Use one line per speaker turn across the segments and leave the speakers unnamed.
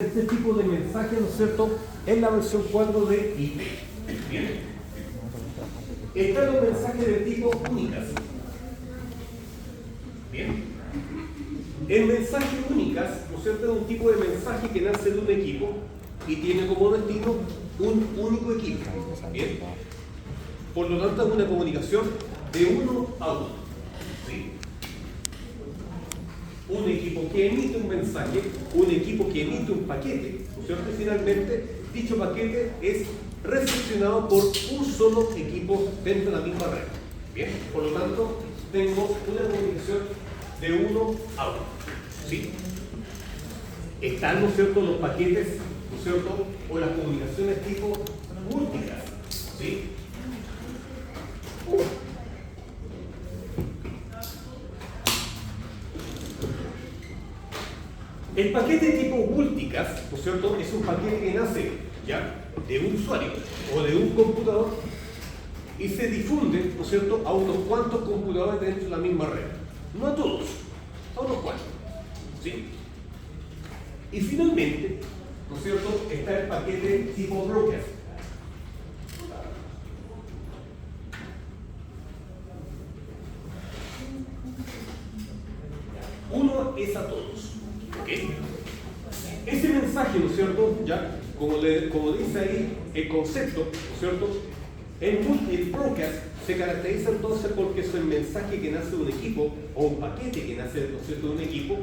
Este tipo de mensaje, ¿no es cierto?, en la versión 4 de IP. Bien. Están los mensajes de tipo únicas. Bien. El mensaje únicas, ¿no es cierto?, es un tipo de mensaje que nace de un equipo y tiene como destino un único equipo. Bien. Por lo tanto, es una comunicación de uno a uno. ¿Sí? Un equipo que emite un mensaje, un equipo que emite un paquete, ¿no es cierto? Y finalmente, dicho paquete es recepcionado por un solo equipo dentro de la misma red. Bien, por lo tanto, tengo una comunicación de uno a uno. ¿Sí? Están, ¿no es cierto?, los paquetes, ¿no es cierto?, o las comunicaciones tipo múltiples. ¿Sí? El paquete tipo multicast, ¿no es cierto?, es un paquete que nace ya de un usuario o de un computador y se difunde, ¿no es cierto?, a unos cuantos computadores dentro de la misma red. No a todos, a unos cuantos. ¿Sí? Y finalmente, ¿no es cierto?, está el paquete tipo broadcast. Uno es a todos. ¿Ok? Ese mensaje, ¿no es cierto?, ya, como dice ahí el concepto, ¿no es cierto?, el broadcast se caracteriza entonces porque es el mensaje que nace de un equipo o un paquete que nace, ¿no es cierto?, de un equipo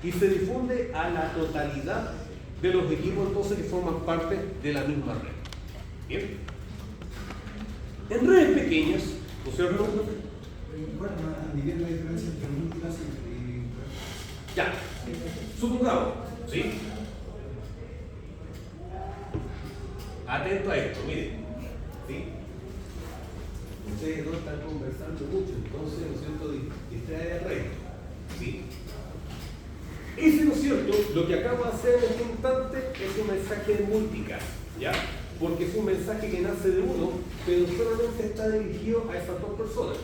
y se difunde a la totalidad de los equipos entonces que forman parte de la misma red. ¿Bien? En redes pequeñas, ¿no es cierto?
Bueno, a nivel de la diferencia entre múltiples y...
Ya, supongamos, ¿sí? Atento a esto, miren, ¿sí? Ustedes no están conversando mucho, entonces, ¿no es cierto?, distrae al resto, ¿sí? Ese, ¿no es cierto?, lo que acabo de hacer en este instante es un mensaje de multicast, ¿ya? Porque es un mensaje que nace de uno, pero solamente está dirigido a esas dos personas.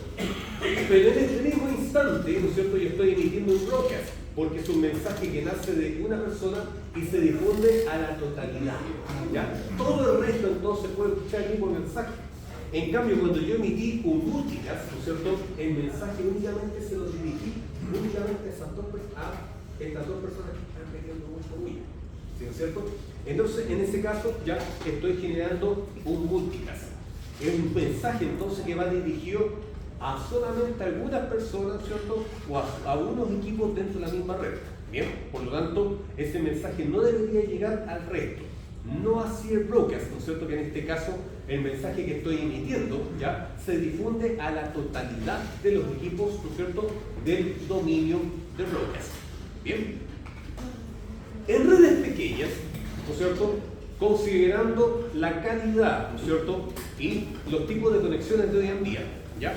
Pero en este mismo instante, ¿no es cierto?, yo estoy emitiendo un broadcast, porque es un mensaje que nace de una persona y se difunde a la totalidad, ¿ya? Todo el resto entonces puede escuchar el mismo mensaje. En cambio, cuando yo emití un multicast, ¿no es cierto?, el mensaje únicamente se lo dirigí únicamente a estas dos personas que están teniendo mucho ruido. ¿Sí, no es cierto? Entonces, en ese caso, ya estoy generando un multicast. Es un mensaje entonces que va dirigido a solamente algunas personas, ¿cierto?, o a unos equipos dentro de la misma red. Bien, por lo tanto, ese mensaje no debería llegar al resto. No así el broadcast, ¿no es cierto?, que en este caso el mensaje que estoy emitiendo ya se difunde a la totalidad de los equipos, ¿no es cierto?, del dominio del broadcast. Bien. En redes pequeñas, ¿no es cierto?, considerando la calidad, ¿no es cierto?, y los tipos de conexiones de hoy en día, ¿ya?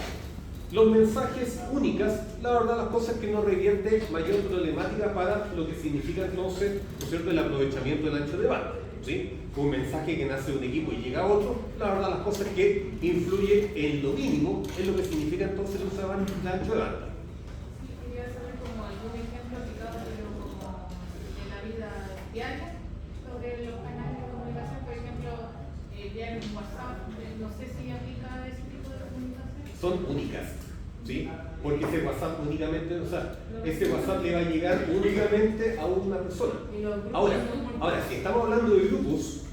Los mensajes únicas, la verdad, las cosas que no revierte mayor problemática para lo que significa entonces, ¿no es cierto?, el aprovechamiento del ancho de banda, ¿sí? Un mensaje que nace de un equipo y llega a otro, la verdad, las cosas que influye en lo mínimo en lo que significa entonces el uso del ancho de banda.
Quería saber como algún ejemplo aplicado, pero como de la vida diaria, sobre los canales de comunicación, por ejemplo, diario en WhatsApp, no sé si aplica ese tipo de comunicación.
Son únicas, ¿sí? Porque ese WhatsApp únicamente, o sea, ese WhatsApp le va a llegar únicamente a una persona. Ahora, si estamos hablando de grupos,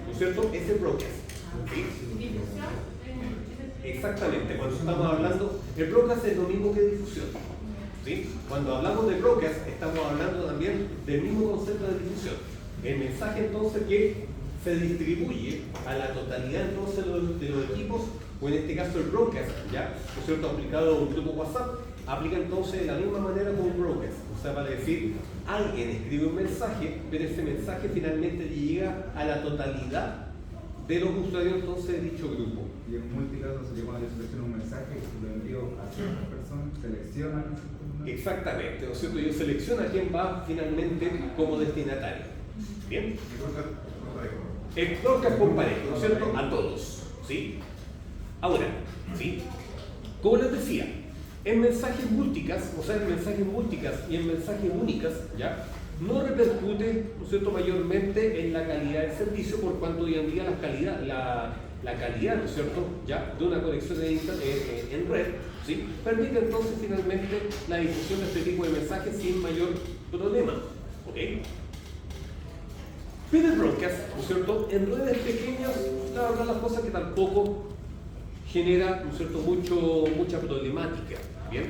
¿no es cierto?, ese es broadcast. ¿Sí?
¿Difusión?
Exactamente, cuando estamos hablando, el broadcast es lo mismo que difusión. ¿Sí? Cuando hablamos de broadcast, estamos hablando también del mismo concepto de difusión. El mensaje entonces que se distribuye a la totalidad entonces de los equipos, o en este caso el broadcast, ¿ya?, ¿no es cierto?, aplicado a un grupo WhatsApp, aplica entonces de la misma manera como un broadcast. O sea, vale decir, alguien escribe un mensaje, pero ese mensaje finalmente llega a la totalidad de los usuarios entonces de dicho grupo.
Y en multicast, yo cuando yo selecciono un mensaje, lo envío a ciertas personas, seleccionan.
Exactamente, ¿no es cierto? Yo selecciono a quién va finalmente como destinatario. ¿Bien? El broadcast por pareja, ¿no es cierto?, a todos, ¿sí? Ahora, ¿sí?, como les decía, en mensajes multicast, o sea, en mensajes multicast y en mensajes únicas, ¿ya?, no repercute, ¿no es cierto?, mayormente en la calidad del servicio, por cuanto hoy en día la calidad, ¿no es cierto?, ya de una conexión en red, ¿sí?, permite entonces finalmente la difusión de este tipo de mensajes sin mayor problema. ¿Ok? Pero el broadcast, ¿no es cierto?, en redes pequeñas, la verdad las cosas que tampoco genera, ¿no es cierto?, mucha problemática, ¿bien?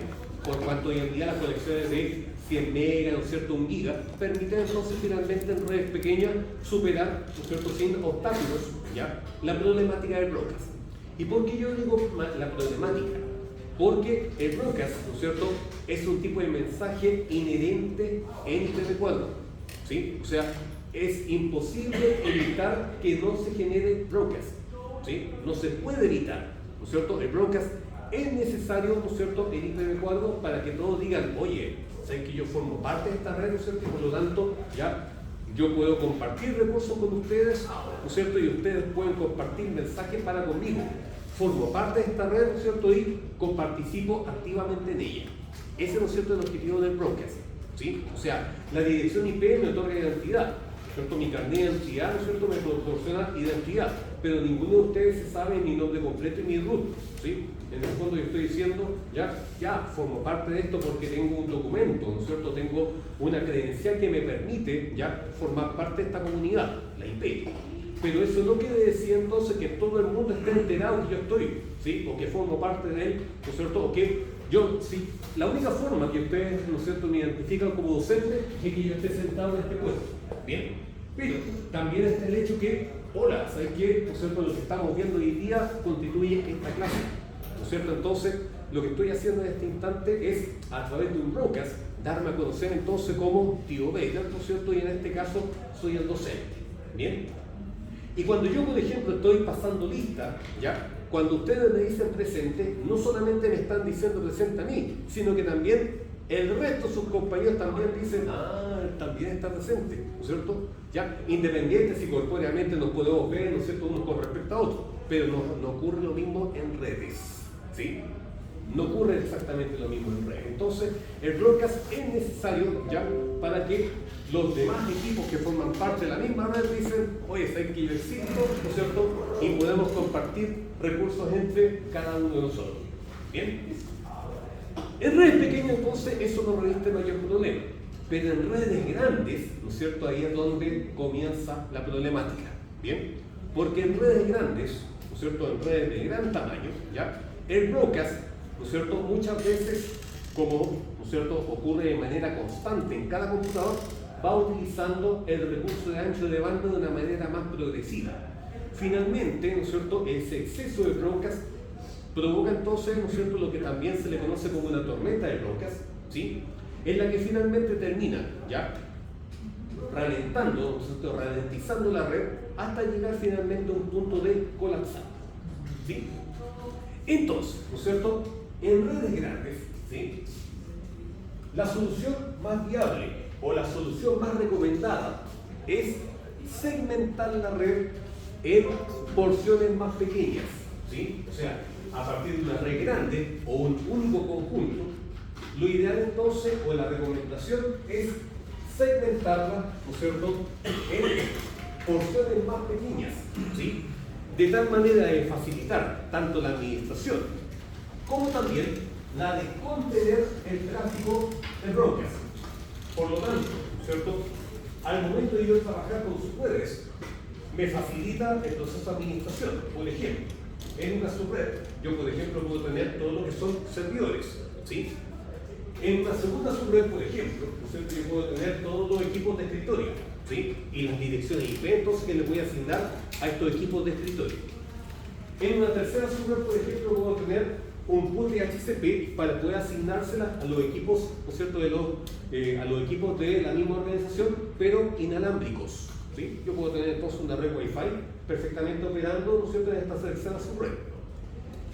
Por cuanto hoy en día las conexiones de 100 megas, ¿no es cierto?, 1 giga, permiten entonces finalmente en redes pequeñas superar, ¿no es cierto?, sin obstáculos, ¿ya?, la problemática del broadcast. ¿Y por qué yo digo la problemática? Porque el broadcast, ¿no es cierto?, es un tipo de mensaje inherente en IPv4, ¿sí? O sea, es imposible evitar que no se genere broadcast, ¿sí? No se puede evitar, ¿no es cierto? El broadcast es necesario, ¿no es cierto?, en IPv4 para que todos digan, oye, saben que yo formo parte de esta red, ¿no es cierto?, y por lo tanto, ya, yo puedo compartir recursos con ustedes, ¿no es cierto?, y ustedes pueden compartir mensajes para conmigo. Formo parte de esta red, ¿no es cierto?, y participo activamente en ella. Ese, ¿no es cierto?, es el objetivo del broadcast, ¿sí? O sea, la dirección IP me otorga identidad, ¿no es cierto?, mi carnet de identidad, ¿no es cierto?, me proporciona identidad, pero ninguno de ustedes se sabe mi nombre completo y mi root, ¿sí? En el fondo yo estoy diciendo, ya formo parte de esto porque tengo un documento, ¿no es cierto?, tengo una credencial que me permite ya formar parte de esta comunidad, la IP. Pero eso no quiere decir entonces que todo el mundo esté enterado que yo estoy, ¿sí?, o que formo parte de él, ¿no es cierto?, o que yo, sí, la única forma que ustedes, ¿no es cierto?, me identifican como docente es que yo esté sentado en este puesto, ¿bien? Pero también está el hecho que, hola, ¿sabes qué?, ¿no es cierto?, lo que estamos viendo hoy día constituye esta clase, ¿no es cierto? Entonces, lo que estoy haciendo en este instante es, a través de un broadcast, darme a conocer entonces como tío Vega, ¿no es cierto?, y en este caso soy el docente, ¿bien? Y cuando yo, por ejemplo, estoy pasando lista, ¿ya?, cuando ustedes me dicen presente, no solamente me están diciendo presente a mí, sino que también el resto de sus compañeros también dicen, también está presente, ¿no es cierto? ¿Ya? Independiente si corpóreamente nos podemos ver, ¿no es cierto?, unos con respecto a otros, pero no ocurre lo mismo en redes, ¿sí? No ocurre exactamente lo mismo en redes. Entonces, el broadcast es necesario, ¿ya?, para que los demás equipos que forman parte de la misma red dicen, oye, ¿sabes que yo existo?, ¿no es cierto?, y podemos compartir recursos entre cada uno de nosotros. ¿Bien? En redes pequeñas, entonces, eso no reviste mayor problema. Pero en redes grandes, ¿no es cierto?, ahí es donde comienza la problemática. ¿Bien? Porque en redes grandes, ¿no es cierto?, en redes de gran tamaño, ¿ya?, el broadcast, ¿no es cierto?, muchas veces, como, ¿no es cierto?, ocurre de manera constante en cada computador, va utilizando el recurso de ancho de banda de una manera más progresiva. Finalmente, ¿no es cierto?, ese exceso de broadcast provoca entonces, ¿no es cierto?, lo que también se le conoce como una tormenta de broadcast, ¿sí?, en la que finalmente termina, ya, ralentando, ¿no es cierto?, ralentizando la red hasta llegar finalmente a un punto de colapsar, ¿sí? Entonces, ¿no es cierto?, en redes grandes, ¿sí?, la solución más viable o la solución más recomendada es segmentar la red en porciones más pequeñas, ¿sí? O sea, a partir de una red grande o un único conjunto, lo ideal entonces, o la recomendación, es segmentarla, ¿no es cierto?, en porciones más pequeñas, ¿sí?, de tal manera de facilitar tanto la administración como también la de contener el tráfico de broadcast. Por lo tanto, ¿no es cierto?, al momento de yo trabajar con subredes, me facilita el proceso de administración. Por ejemplo, en una subred, yo por ejemplo puedo tener todo lo que son servidores, ¿sí? En una segunda subred, por ejemplo, ¿no es cierto?, yo puedo tener todos los equipos de escritorio, ¿sí?, y las direcciones IP, entonces, que le voy a asignar a estos equipos de escritorio. En una tercera subred, por ejemplo, puedo tener un pool de HCP para poder asignársela a los equipos, ¿no es cierto?, a los equipos de la misma organización, pero inalámbricos, ¿sí? Yo puedo tener entonces una red Wi-Fi perfectamente operando, ¿no es cierto?, en esta tercera subred.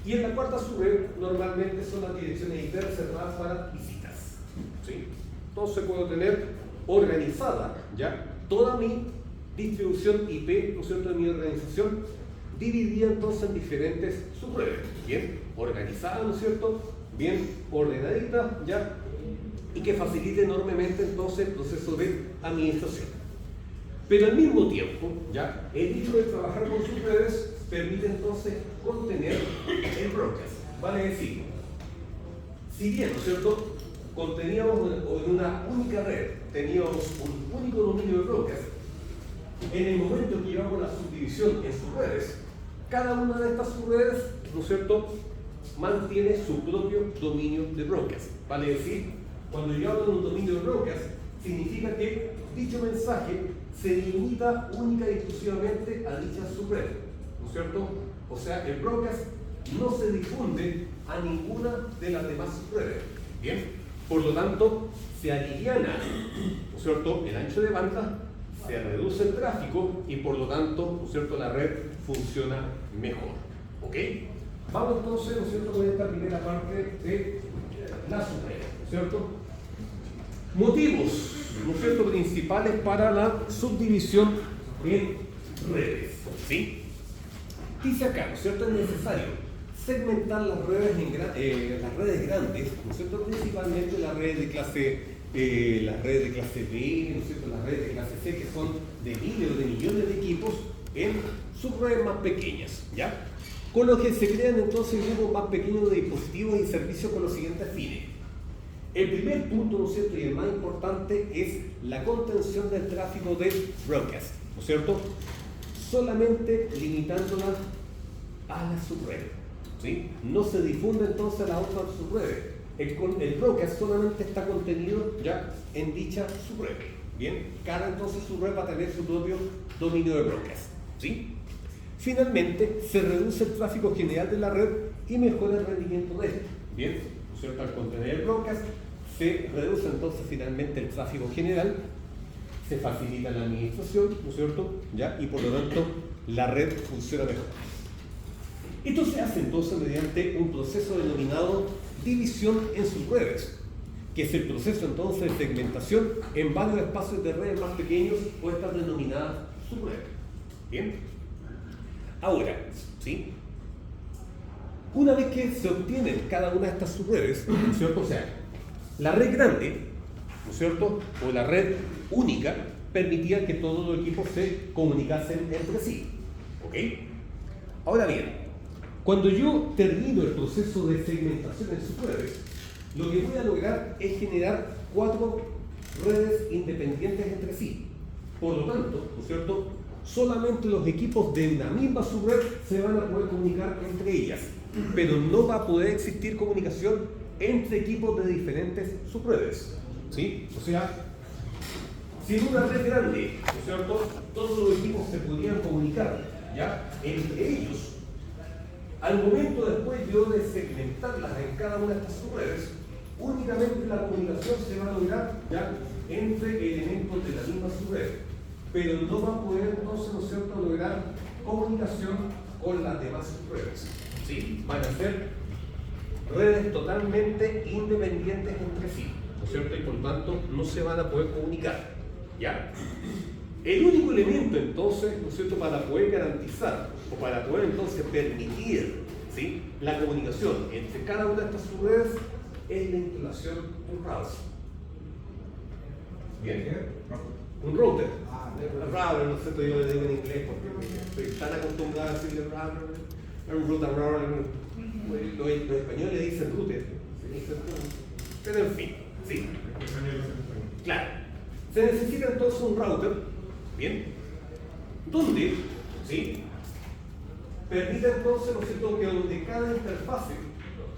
Y en la cuarta subred normalmente son las direcciones IP reservadas para visitas, ¿sí? Entonces puedo tener organizada ya toda mi distribución IP, ¿no es cierto?, de mi organización, dividida entonces en diferentes subredes, bien organizada, ¿no es cierto?, bien ordenadita, ya, y que facilite enormemente entonces el proceso de administración. Pero al mismo tiempo, ¿ya? El hecho de trabajar con subredes permite entonces contener el broadcast. Vale decir, si bien, ¿no es cierto?, conteníamos en una única red, teníamos un único dominio de broadcast, en el momento que llevamos la subdivisión en subredes, cada una de estas subredes, ¿no es cierto?, mantiene su propio dominio de broadcast. Vale decir, cuando yo hablo de un dominio de broadcast, significa que dicho mensaje se limita única y exclusivamente a dicha subred, ¿no es cierto? O sea, el broadcast no se difunde a ninguna de las demás subredes. Bien, por lo tanto, se aliviana, ¿no es cierto?, el ancho de banda, se reduce el tráfico y por lo tanto, ¿no es cierto?, la red funciona mejor. ¿Ok? Vamos entonces, ¿no es cierto?, con esta primera parte de la subred, ¿no es cierto? Motivos, ¿no es cierto?, principales para la subdivisión en redes. ¿Sí? Dice acá, ¿no es cierto?, es necesario segmentar las redes las redes grandes, ¿no es cierto?, principalmente las redes de clase B, ¿no es cierto?, las redes de clase C, que son de miles o de millones de equipos, en subredes más pequeñas, ¿ya? Con lo que se crean entonces grupos más pequeños de dispositivos y servicios con los siguientes fines. El primer punto, ¿no es cierto?, y el más importante, es la contención del tráfico de broadcast, ¿no es cierto?, solamente limitándola a la subred, ¿sí? No se difunde entonces a las otras subredes. El broadcast solamente está contenido ya en dicha subred. Bien, cada entonces subred va a tener su propio dominio de broadcast, ¿sí? Finalmente, se reduce el tráfico general de la red y mejora el rendimiento de él. Bien, ¿no es cierto?, al contener el broadcast se reduce entonces finalmente el tráfico general, se facilita la administración, ¿no es cierto?, ¿ya? Y por lo tanto la red funciona mejor. Esto se hace entonces mediante un proceso denominado división en subredes, que es el proceso entonces de segmentación en varios espacios de redes más pequeños o estas denominadas subredes. Bien, ahora, ¿sí?, una vez que se obtienen cada una de estas subredes, ¿no es cierto?, o sea, la red grande, ¿no es cierto?, o la red única, permitía que todos los equipos se comunicasen entre sí. ¿Ok? Ahora bien, cuando yo termino el proceso de segmentación en subredes, lo que voy a lograr es generar 4 redes independientes entre sí. Por lo tanto, ¿no es cierto?, solamente los equipos de una misma subred se van a poder comunicar entre ellas, pero no va a poder existir comunicación entre equipos de diferentes subredes, ¿sí? O sea, si en una red grande, ¿no es cierto?, todos los equipos se podrían comunicar, ¿ya?, entre ellos, al momento después yo de segmentarlas en cada una de estas subredes, únicamente la comunicación se va a lograr ya entre elementos de la misma subred, pero no va a poder entonces, ¿no es cierto?, lograr comunicación con las demás subredes, ¿sí? Van a ser redes totalmente independientes entre sí, ¿no es cierto?, y por lo tanto no se van a poder comunicar, ¿ya? El único elemento entonces, ¿no es cierto?, para poder garantizar o para poder entonces permitir, ¿sí?, la comunicación entre cada una de estas subredes es la instalación de un router. Bien, un router. Router, no sé, yo le digo en inglés porque estoy tan acostumbrado a decirle router, un router, los españoles dicen router, pero en fin, ¿sí? Claro, se necesita entonces un router, bien, donde, ¿sí?, permite entonces, ¿no es cierto?, que donde cada interfase,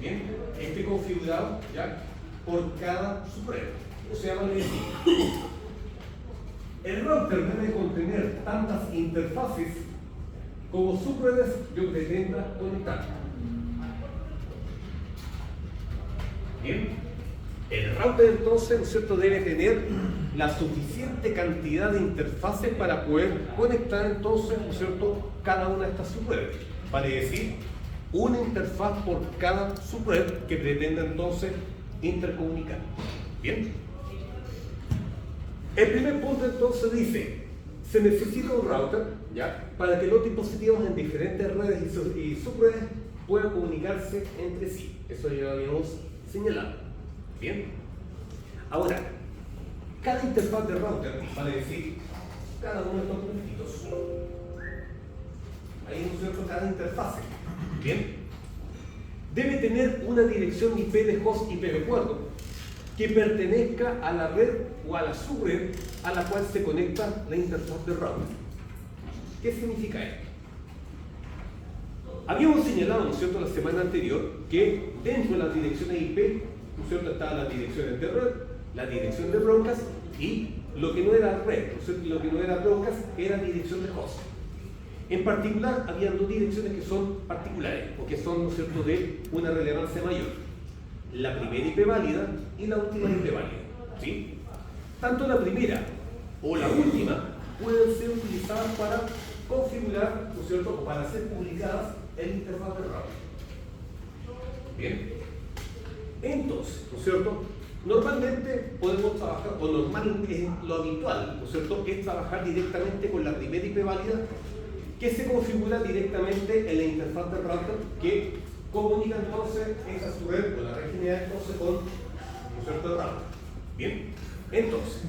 bien, esté configurado ya por cada subred. O sea, vale decir, el router debe contener tantas interfaces como subredes yo pretenda conectar. Bien, el router entonces, ¿no es cierto?, debe tener la suficiente cantidad de interfaces para poder conectar entonces, ¿no es cierto?, cada una de estas subredes. Vale decir, una interfaz por cada subred que pretenda entonces intercomunicar. Bien. El primer punto entonces dice, se necesita un router, ¿ya?, para que los dispositivos en diferentes redes y subredes puedan comunicarse entre sí. Eso ya lo habíamos señalado. Bien. Ahora, cada interfaz de router, vale decir, cada uno de estos puntitos, ahí no es cierto, cada interfase, bien, debe tener una dirección IP de host IP de acuerdo que pertenezca a la red o a la subred a la cual se conecta la interfaz de router. ¿Qué significa esto? Habíamos señalado, ¿no es cierto?, la semana anterior que dentro de las direcciones IP, ¿no es cierto?, estaban las direcciones de red, la dirección de broadcast y lo que no era red, ¿no es cierto?, lo que no era broadcast era dirección de host. En particular, había dos direcciones que son particulares, o que son, ¿no es cierto?, de una relevancia mayor. La primera IP válida y la última IP válida, ¿sí? Tanto la primera o la última pueden ser utilizadas para configurar, ¿no es cierto?, o para ser publicadas en interfaz de router. Bien. Entonces, ¿no es cierto?, normalmente podemos trabajar, o normalmente lo habitual, ¿no es cierto?, es trabajar directamente con la primera IP válida que se configura directamente en la interfaz de router que comunica entonces esa subred con la red general entonces con, ¿no es cierto?, el router. Bien. Entonces,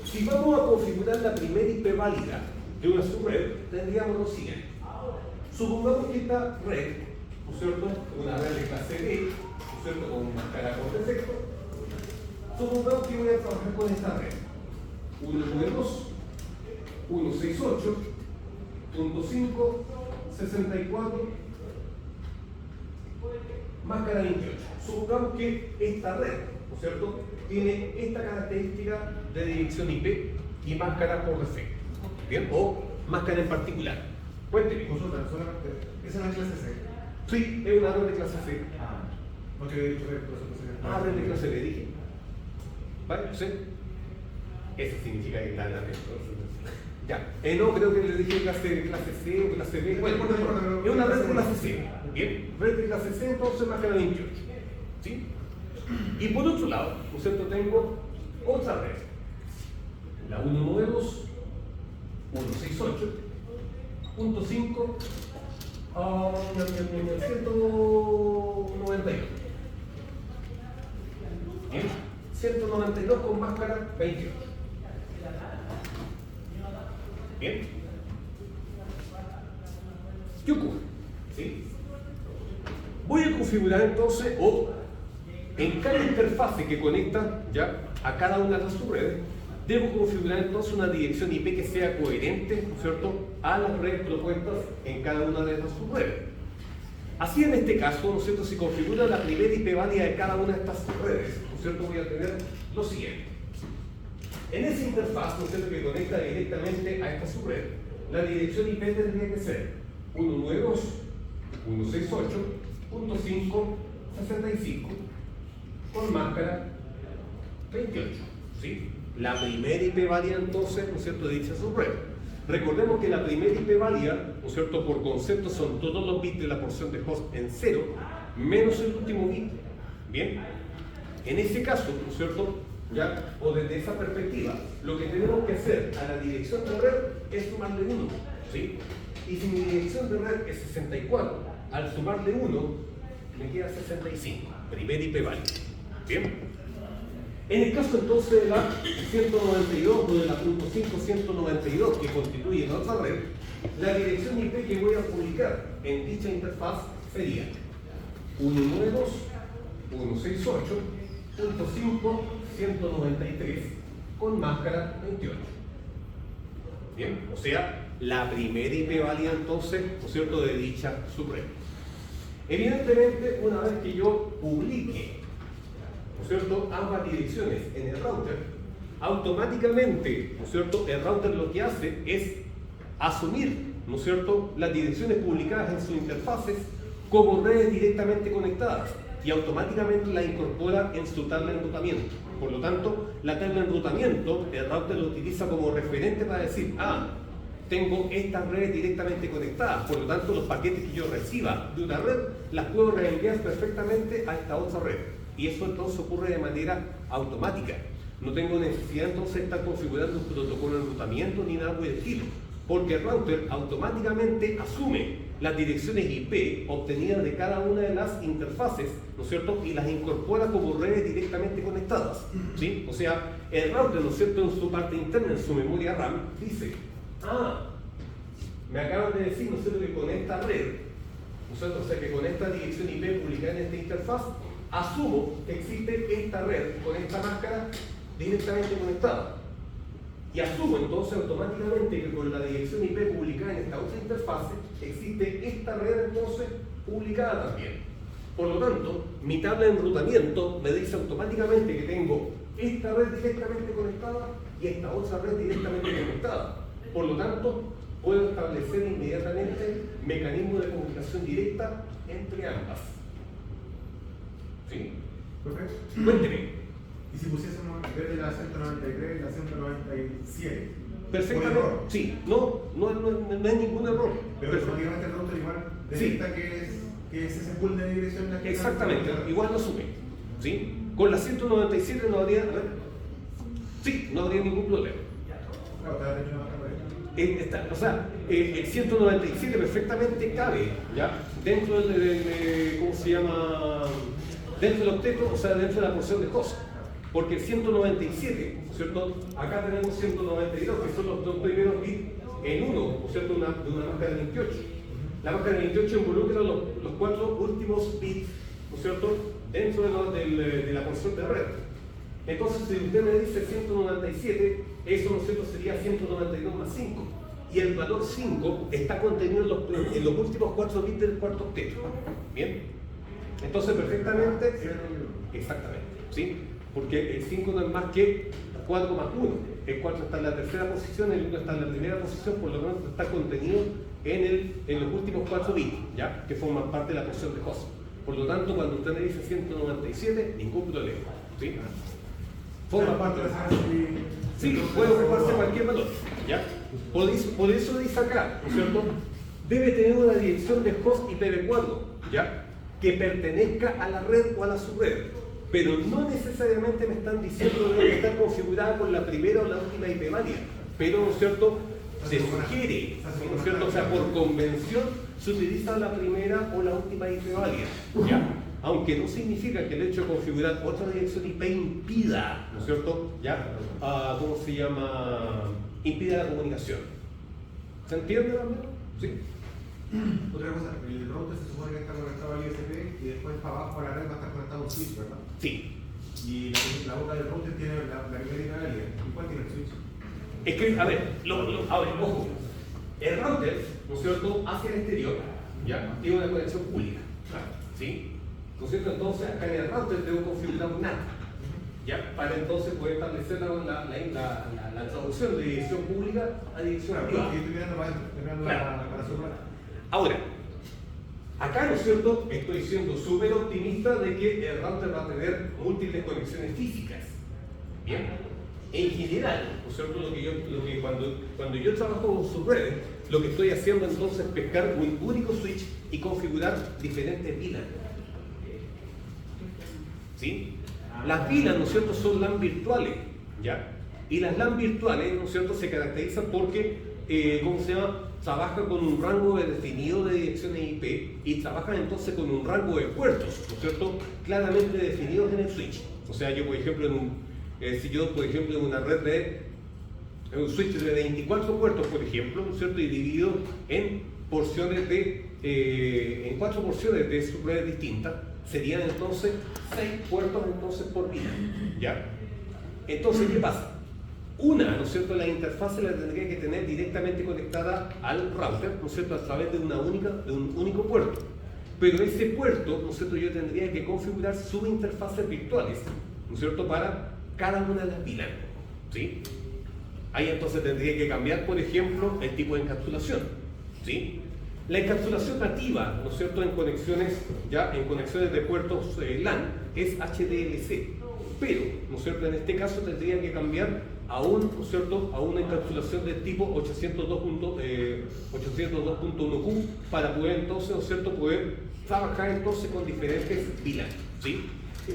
si vamos a configurar la primera IP válida de una subred, tendríamos lo siguiente. Supongamos que esta red, ¿no es cierto?, una red de clase B, ¿no es cierto?, con máscara con defecto. Supongamos que voy a trabajar con esta red. 192.168.5.64 máscara 28. Supongamos que esta red, ¿no es cierto?, tiene esta característica de dirección IP y máscara por defecto. ¿Bien? O máscara en particular. Cuénteme.
Consulta, solamente, ¿esa es la clase C?
Sí, es una red de clase C.
Porque he dicho red, por eso clase C.
Red de clase B, dije. ¿Vale? ¿Sí? Eso significa que está en la red. Ya. No, creo que le dije clase C o clase B. Bueno, es una red de clase C. Bien. Red de clase C, entonces máscara 28. ¿Sí? Y por otro lado, ¿no es cierto?, tengo otra red. La 192.168.5 a 192. Bien, 192 con máscara 28. Bien. ¿Qué ocurre? ¿Sí? Voy a configurar entonces, o en cada interfase que conecta ya a cada una de las subredes, debo configurar entonces una dirección IP que sea coherente, ¿no es cierto?, a las redes propuestas en cada una de las subredes. Así en este caso, ¿no es cierto?, si configura la primera IP válida de cada una de estas subredes, ¿no es cierto?, voy a tener lo siguiente. En esa interfaz, ¿no es cierto?, que conecta directamente a esta subred, la dirección IP tendría que ser 192.168.5.65 con máscara 28, ¿sí? La primera IP válida entonces, ¿no es cierto?, de dicha subred. Recordemos que la primera IP válida, ¿no es cierto?, por concepto son todos los bits de la porción de host en 0 menos el último bit. Bien, en ese caso, ¿no es cierto?, ya, o desde esa perspectiva, lo que tenemos que hacer a la dirección de red es sumarle 1, ¿sí? Y si mi dirección de red es 64, al sumarle 1, me queda 65, primera IP válida. Bien. En el caso entonces de la 192 o de la .5.192 que constituye la otra red, la dirección IP que voy a publicar en dicha interfaz sería 192.168.5.193 con máscara 28. Bien, o sea, la primera IP válida entonces, ¿no es cierto?, de dicha subred. Evidentemente, una vez que yo publique, ¿no es cierto?, ambas direcciones en el router, automáticamente, ¿no es cierto?, el router lo que hace es asumir, ¿no es cierto?, las direcciones publicadas en sus interfaces como redes directamente conectadas y automáticamente las incorpora en su tabla de enrutamiento. Por lo tanto, la tabla de enrutamiento, el router lo utiliza como referente para decir, tengo estas redes directamente conectadas, por lo tanto los paquetes que yo reciba de una red las puedo reenviar perfectamente a esta otra red. Y eso entonces ocurre de manera automática. No tengo necesidad entonces de estar configurando un protocolo de enrutamiento ni nada por el estilo. Porque el router automáticamente asume las direcciones IP obtenidas de cada una de las interfaces, ¿no es cierto? Y las incorpora como redes directamente conectadas, ¿sí? O sea, el router, ¿no es cierto?, en su parte interna, en su memoria RAM, dice, me acaban de decir, ¿no es cierto?, que con esta red, ¿no es cierto?, o sea, que con esta dirección IP publicada en esta interfaz, asumo que existe esta red con esta máscara directamente conectada. Y asumo entonces automáticamente que con la dirección IP publicada en esta otra interfase existe esta red entonces publicada también. Por lo tanto, mi tabla de enrutamiento me dice automáticamente que tengo esta red directamente conectada y esta otra red directamente conectada. Por lo tanto, puedo establecer inmediatamente mecanismos de comunicación directa entre ambas. ¿Sí?
Perfecto.
Cuénteme.
¿Y si pusiésemos en vez de la 193, la 197?
Perfectamente.
¿Por error?
Sí, no hay ningún error.
Pero automáticamente el router igual detecta que es ese pool de dirección la que
Exactamente, igual lo asume. ¿Sí? Con la 197 no habría, no habría ningún problema.
Claro, te va a tener una otra red.
O sea, el 197 perfectamente cabe, ¿ya? Dentro de ¿cómo se llama? Dentro del octeto, o sea, dentro de la porción de host. Porque el 197, ¿no es cierto? Acá tenemos 192, que son los dos primeros bits en uno, ¿no es cierto?, de una máscara de 28. La máscara de 28 involucra los cuatro últimos bits, ¿no es cierto?, dentro de la porción de red. Entonces, si usted me dice 197, eso, ¿no es cierto?, sería 192 más 5. Y el valor 5 está contenido en los últimos 4 bits del cuarto octeto. ¿Bien? Entonces, perfectamente, exactamente, ¿sí? Porque el 5 no es más que 4 más 1. El 4 está en la tercera posición, el 1 está en la primera posición, por lo tanto está contenido en los últimos 4 bits, ¿ya? Que forman parte de la porción de host. Por lo tanto, cuando usted me dice 197, ningún problema, ¿sí? Forma parte de esa. Sí, puede ocuparse cualquier valor, ¿ya? Por eso dice acá, ¿no es cierto? Debe tener una dirección de host IPv4, ¿ya? Que pertenezca a la red o a la subred. Pero no necesariamente me están diciendo que debe estar configurada con la primera o la última IP válida. Pero, ¿no es cierto?, se sugiere, ¿no es cierto?, o sea, por convención se utiliza la primera o la última IP válida, ¿ya? Aunque no significa que el hecho de configurar otra dirección IP impida, ¿no es cierto?, ¿ya? ¿Cómo se llama? Impida la comunicación. ¿Se entiende también? Sí.
Otra cosa, el router se supone que está conectado al ISP y después para abajo a la red va a estar conectado a un switch, ¿verdad?
Sí.
Y la boca del router tiene la primera válida. ¿Y cuál tiene el switch?
Es que, a ver, ojo, el router, ¿no es cierto?, hacia el exterior, ¿ya? Tiene una conexión pública, ¿sí? ¿No es cierto? Entonces, acá en el router debo configurar un NAT, ¿ya? Para entonces poder establecer la traducción de dirección pública a dirección privada.
Y estoy mirando para adentro, estoy mirando para su red.
Ahora, acá, ¿no es cierto?, estoy siendo súper optimista de que el router va a tener múltiples conexiones físicas. Bien. En general, ¿no es cierto?, cuando yo trabajo con subredes, lo que estoy haciendo entonces es pescar un único switch y configurar diferentes VLAN. ¿Sí? Las VLAN, ¿no es cierto?, son LAN virtuales, ¿ya? Y las LAN virtuales, ¿no es cierto?, se caracterizan porque, ¿cómo se llama?, trabajan con un rango definido de direcciones IP y trabajan entonces con un rango de puertos, ¿no es cierto?, claramente definidos en el switch. O sea, yo, por ejemplo, en una red en un switch de 24 puertos, por ejemplo, ¿no es cierto?, y dividido en porciones en 4 porciones de subredes distintas, serían entonces 6 puertos entonces por vía, ¿ya? Entonces, ¿qué pasa? Una, ¿no es cierto?, la interfaz la tendría que tener directamente conectada al router, ¿no es cierto?, a través de un único puerto. Pero ese puerto, ¿no es cierto?, yo tendría que configurar subinterfaces virtuales, ¿no es cierto?, para cada una de las VLAN, ¿sí? Ahí entonces tendría que cambiar, por ejemplo, el tipo de encapsulación, ¿sí? La encapsulación nativa, ¿no es cierto?, en conexiones de puertos LAN es HDLC, pero, ¿no es cierto?, en este caso tendría que cambiar ¿no es cierto?, a una encapsulación del tipo 802.1Q para poder entonces, ¿no es cierto?, poder trabajar entonces con diferentes VLAN, ¿sí?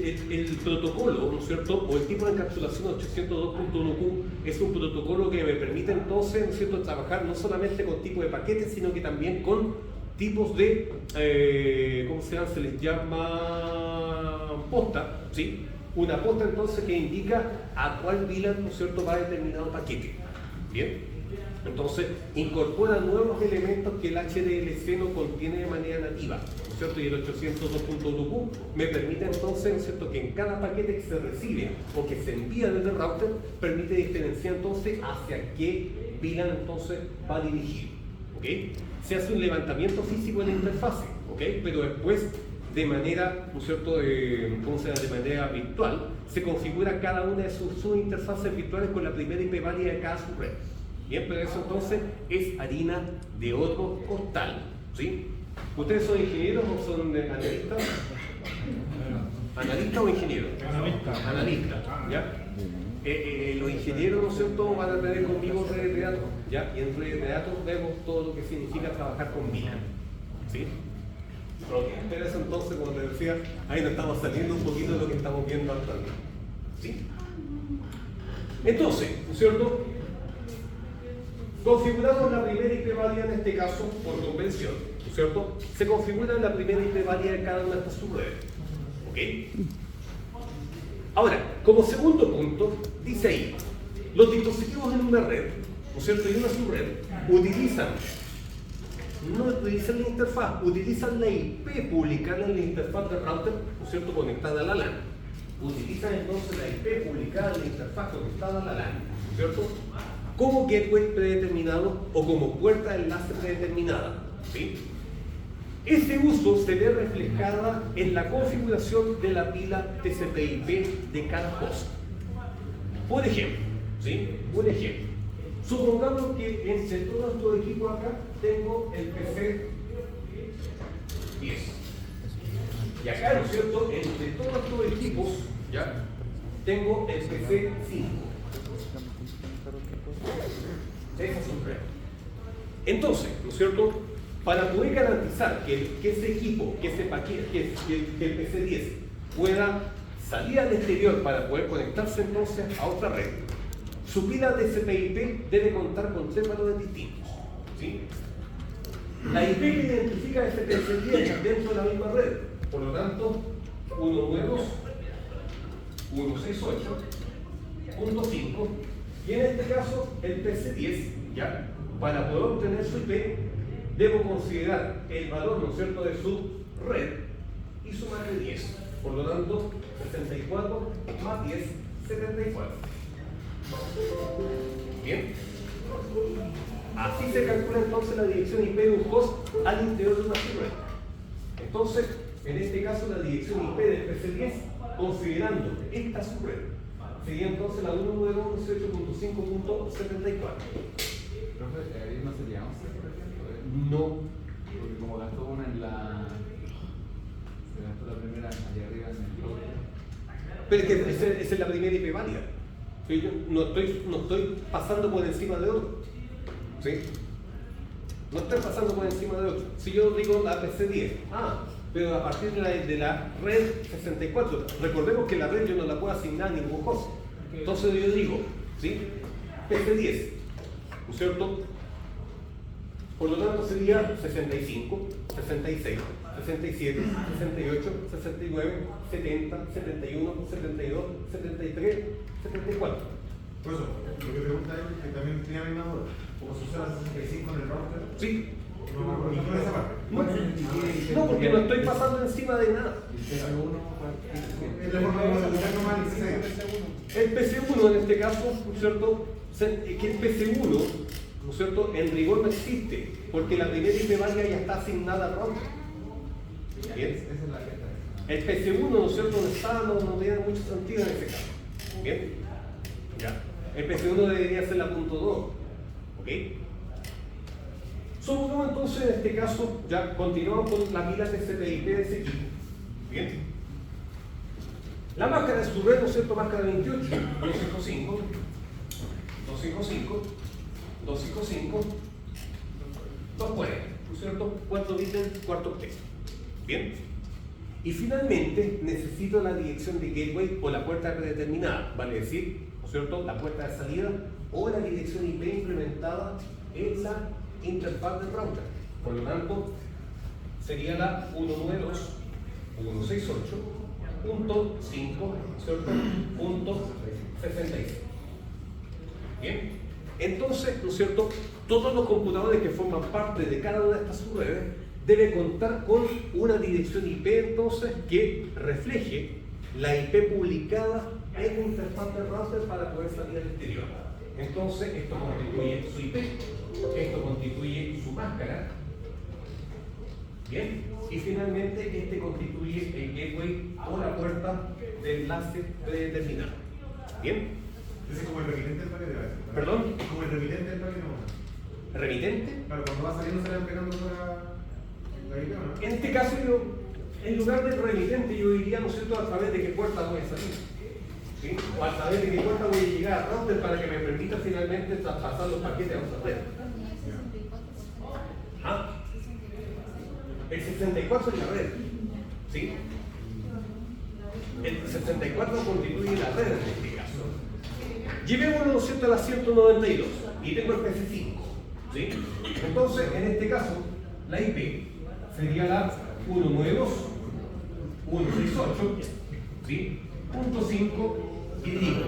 el protocolo, ¿no es cierto?, o el tipo de encapsulación 802.1q es un protocolo que me permite entonces, ¿no es cierto?, trabajar no solamente con tipo de paquetes, sino que también con tipos de, ¿cómo se llama? Se les llama posta, ¿sí? Una posta entonces que indica a cuál VLAN, ¿no es cierto?, va determinado paquete. Bien. Entonces, incorpora nuevos elementos que el HDLC no contiene de manera nativa, ¿no es cierto? Y el 802.1q me permite entonces, ¿no es cierto?, que en cada paquete que se recibe o que se envía desde el router, permite diferenciar entonces hacia qué VLAN entonces va dirigido, ¿ok? Se hace un levantamiento físico en la interfase, ¿ok? Pero después, de manera, ¿no es cierto?, ¿cómo se llama?, de manera virtual, se configura cada una de sus interfaces virtuales con la primera IP válida de cada subred. Bien, pero eso entonces es harina de otro costal, ¿sí? ¿Ustedes son ingenieros o son analistas? ¿Analistas o ingenieros? Analistas, ¿ya? Los ingenieros, ¿no es cierto?, van a tener conmigo redes de datos, ¿ya? Y en redes de datos vemos todo lo que significa trabajar con VLAN, ¿sí? Pero eso entonces, como te decía, ahí nos estamos saliendo un poquito de lo que estamos viendo actualmente, ¿sí? Entonces, ¿no es cierto?, configuramos la primera IP válida en este caso por convención, ¿no es cierto? Se configura la primera IP válida de cada una de estas subredes, ¿ok? Ahora, como segundo punto, dice ahí, los dispositivos en una red, ¿no es cierto?, y una subred, no utilizan la interfaz, utilizan la IP publicada en la interfaz del router, ¿no es cierto?, conectada a la LAN. Utilizan entonces la IP publicada en la interfaz conectada a la LAN, ¿no es cierto?, como gateway predeterminado o como puerta de enlace predeterminada, ¿sí? Ese uso se ve reflejada en la configuración de la pila TCP/IP de cada host. Por ejemplo, ¿sí?, un ejemplo. Supongamos que entre todos estos equipos acá tengo el PC 10. Y acá, ¿no es cierto?, entre todos estos equipos, ¿ya?, tengo el PC 5. Entonces, ¿no es cierto?, para poder garantizar que ese equipo, que ese paquete, que el PC10 pueda salir al exterior para poder conectarse entonces a otra red, su pila de TCP/IP debe contar con 3 valores distintos, ¿sí? La IP que identifica ese PC10 dentro de la misma red, por lo tanto, 192, 168.5, y en este caso el PC10, ¿ya?, para poder obtener su IP, debo considerar el valor, ¿no es cierto?, de su red y sumarle 10. Por lo tanto, 64 más 10, 74. Bien. Así se calcula entonces la dirección IP de un host al interior de una subred. Entonces, en este caso, la dirección IP del PC10, considerando esta subred, sería entonces la 192.18.5.74.
Profe, ¿no sería 11, por ejemplo?
No.
Porque como gastó una en la... Se gastó la primera allá arriba en el router.
Pero es que esa es la primera IP válida. Yo no estoy pasando por encima de otro, ¿sí? No estoy pasando por encima de otro. Si yo digo la PC10, pero a partir de la red 64, recordemos que la red yo no la puedo asignar a ningún host. Entonces yo digo, ¿sí?, PC10, ¿no es cierto? Por lo tanto sería 65, 66, 67, 68, 69, 70, 71, 72, 73, 74.
Por eso, lo que pregunta es que también tenía la misma duda. ¿Cómo se usa la 65 en el router?
Sí.
No me acuerdo de esa parte.
No, porque no estoy pasando encima de nada.
Es la forma de utilizar nomás el 16.
El PC1 en este caso, ¿no es cierto?, que el PC1, ¿no es cierto?, en rigor no existe, porque la primera IP válida ya está asignada al router. Bien.
Esa es la que está.
El PC1, ¿no es cierto?, no tiene mucho sentido en ese caso. Bien. Ya. El PC1 debería ser la .2. ¿Ok? Supongamos entonces en este caso, ya continuamos con la pila TCP/IP de ese equipo. Bien. La máscara de su red, ¿no es cierto?, máscara 28, 255, 255, 255, 240, ¿no es cierto?, 4 bits del cuarto octeto. Bien. Y finalmente necesito la dirección de gateway o la puerta predeterminada, vale decir, ¿no es cierto?, la puerta de salida o la dirección IP implementada en la interfaz del router. Por lo tanto, sería la 192.168.5, ¿cierto?, .66. Bien, entonces, ¿no es cierto?, todos los computadores que forman parte de cada una de estas subredes debe contar con una dirección IP entonces que refleje la IP publicada en la interfaz del router para poder salir al exterior. Entonces esto constituye su IP, esto constituye su máscara, ¿bien? Y finalmente este constituye el gateway o la puerta de enlace predeterminado. ¿Bien?
Es como el remitente del paquete, ¿verdad?
¿Perdón?
Como el remitente del paquete, ¿no?
¿Remitente?
Claro, cuando va saliendo se le van pegando toda la IP, ¿no?
En este caso yo, en lugar del remitente, yo diría, ¿no es cierto?, a través de qué puerta voy a salir, ¿sí? O a través de qué puerta voy a llegar al router para que me permita finalmente traspasar los paquetes a otra red. ¿Ah? El 64 es la red, ¿sí? El 64 constituye la red en este caso. Llevémonos, ¿no es cierto?, a la 192 y tengo el PC5, ¿sí? Entonces, en este caso, la IP sería la 192.168, ¿sí? .5 y digo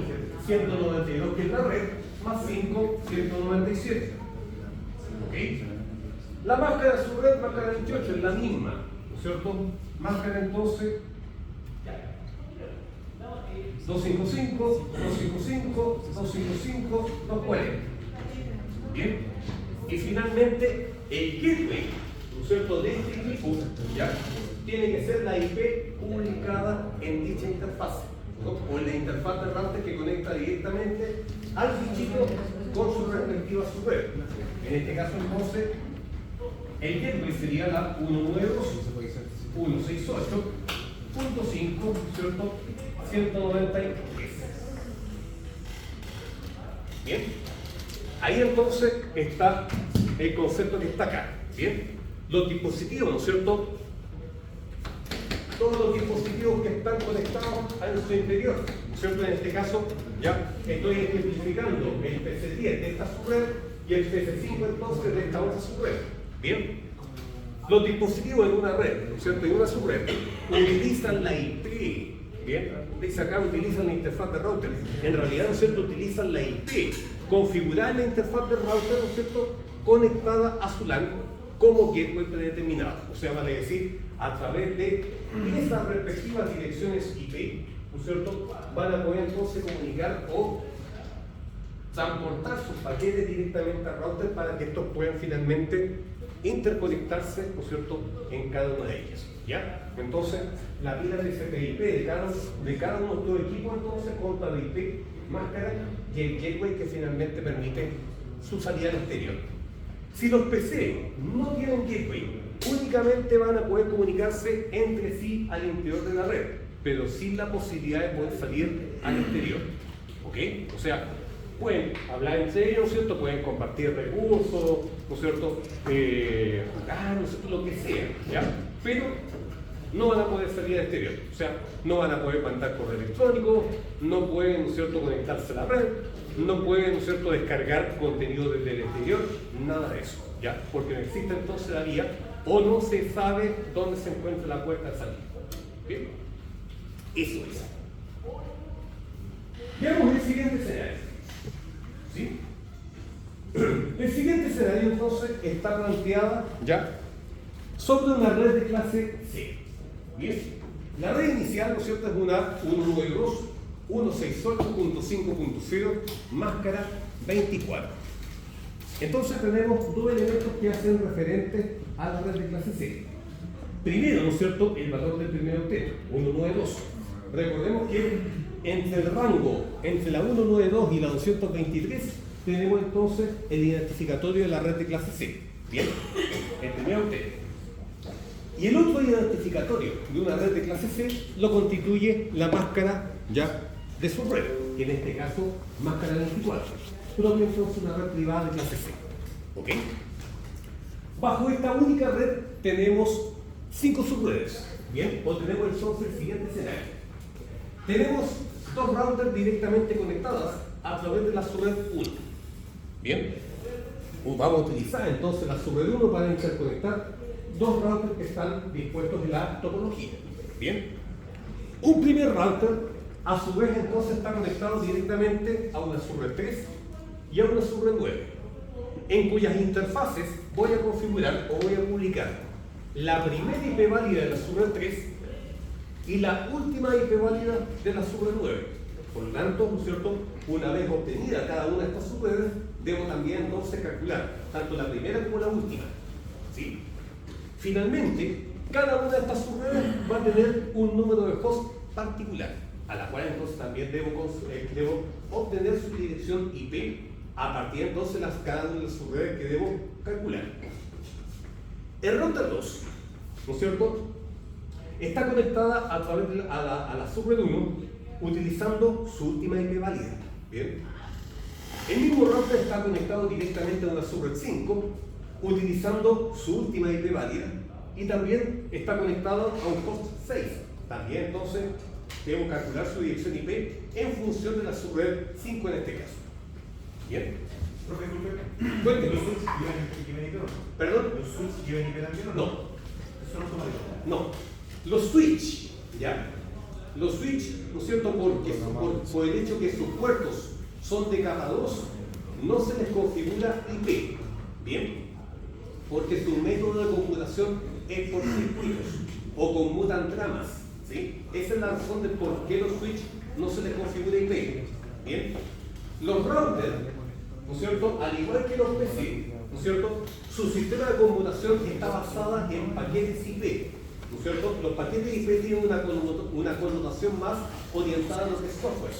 192 que es la red, más 5, 197. ¿Ok? La máscara de su red, máscara 28, es la misma, ¿no es cierto? Máscara entonces 255, 255, 255, 240. Bien. Y finalmente el gateway, ¿no es cierto?, de este equipo, ¿ya?, tiene que ser la IP publicada en dicha interfaz, ¿no?, o en la interfaz de router que conecta directamente al fichito con su respectiva subred. En este caso entonces el gateway sería la 192.168.5, ¿cierto?, 193. Bien, ahí entonces está el concepto que está acá. Bien, los dispositivos, ¿no es cierto?, todos los dispositivos que están conectados a nuestro interior, ¿no es cierto? En este caso ya estoy ejemplificando el PC10 de esta subred y el PC5 entonces de esta otra subred. Bien, los dispositivos en una red, ¿no es cierto?, en una subred utilizan la IP. Bien, dice acá utilizan la interfaz de router. En realidad, ¿no es cierto?, utilizan la IP configurada en la interfaz de router, ¿no es cierto?, conectada a su LAN como gateway predeterminado. O sea, vale decir, a través de esas respectivas direcciones IP, ¿no es cierto?, van a poder entonces comunicar o transportar sus paquetes directamente al router para que estos puedan finalmente interconectarse, ¿no es cierto?, en cada una de ellas. ¿Ya? Entonces, la pila de TCP/IP de cada uno de nuestros equipos entonces consta de IP, máscara y el gateway que finalmente permite su salida al exterior. Si los PC no tienen gateway, únicamente van a poder comunicarse entre sí al interior de la red, pero sin la posibilidad de poder salir al exterior. ¿Ok? O sea, pueden hablar entre ellos, ¿no es cierto?, pueden compartir recursos, ¿no es cierto?, jugar, ¿no es cierto?, lo que sea, ¿ya? Pero no van a poder salir al exterior, o sea, no van a poder mandar correo electrónico, no pueden, ¿no es cierto?, conectarse a la red, no pueden, ¿no es cierto?, descargar contenido desde el exterior, nada de eso, ¿ya? Porque no existe entonces la vía o no se sabe dónde se encuentra la puerta de salida. ¿Bien? Eso es. Veamos el siguiente escenario. ¿Sí? El siguiente escenario entonces está planteada ya sobre una red de clase C. Bien, la red inicial, ¿no es cierto?, es una 192.168.5.0 máscara 24. Entonces tenemos dos elementos que hacen referente a la red de clase C. Primero, ¿no es cierto?, el valor del primer octeto, 192. Recordemos que entre el rango entre la 192 y la 223 tenemos entonces el identificatorio de la red de clase C. Bien, el primer octeto. Y el otro identificatorio de una red de clase C lo constituye la máscara ya de su red, que en este caso máscara 24. Propio entonces una red privada de clase C. ¿Ok? Bajo esta única red tenemos 5 subredes. Bien, o tenemos entonces el siguiente escenario. Tenemos dos routers directamente conectadas a través de la subred 1. Bien, vamos a utilizar entonces la subred 1 para interconectar dos routers que están dispuestos en la topología. Bien, un primer router a su vez entonces está conectado directamente a una subred 3 y a una subred 9, en cuyas interfaces voy a configurar o voy a publicar la primera IP válida de la subred 3 y la última IP válida de la subred 9. Por lo tanto, ¿no es cierto?, una vez obtenida cada una de estas subredes, debo también entonces calcular tanto la primera como la última. ¿Sí? Finalmente, cada una de estas subredes va a tener un número de host particular, a la cual entonces también debo obtener su dirección IP a partir entonces de cada una de las subredes que debo calcular. El router 2, ¿no es cierto?, está conectada a través de a la subred 1 utilizando su última IP válida. Bien. El mismo router está conectado directamente a una subred 5 utilizando su última IP válida y también está conectado a un host 6. También entonces debo calcular su dirección IP en función de la subred 5 en este caso. Bien.
Profe, disculpe.
Cuénteme.
¿Los switch llevan IP o no?
¿Perdón?
¿Los switch llevan IP también o no?
No.
Son automáticos.
No. Los switch, ¿ya? Los switch, ¿no es cierto?, por el hecho que sus puertos son de capa 2, no se les configura IP. Bien. Porque su método de computación es por circuitos o conmutan tramas. ¿Sí? Esa es la razón de por qué los switch no se les configura IP. Bien. Los routers, ¿no es cierto?, al igual que los PC, ¿no es cierto?, su sistema de conmutación está basada en paquetes IP, ¿no es cierto? Los paquetes IP tienen una connotación más orientada a lo que es software,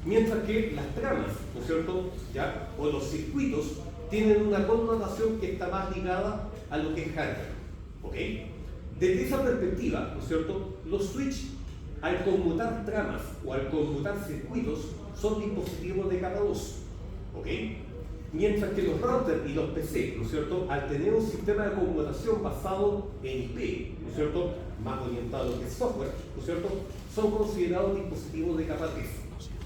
mientras que las tramas, ¿no es cierto?, ¿ya?, o los circuitos tienen una connotación que está más ligada a lo que es hardware. ¿Ok? Desde esa perspectiva, ¿no es cierto?, los switch, al conmutar tramas o al conmutar circuitos, son dispositivos de capa 2. ¿Ok? Mientras que los routers y los PC, ¿no es cierto?, al tener un sistema de conmutación basado en IP, ¿no es cierto?, más orientado a lo que es software, ¿no es cierto?, son considerados dispositivos de capa 3.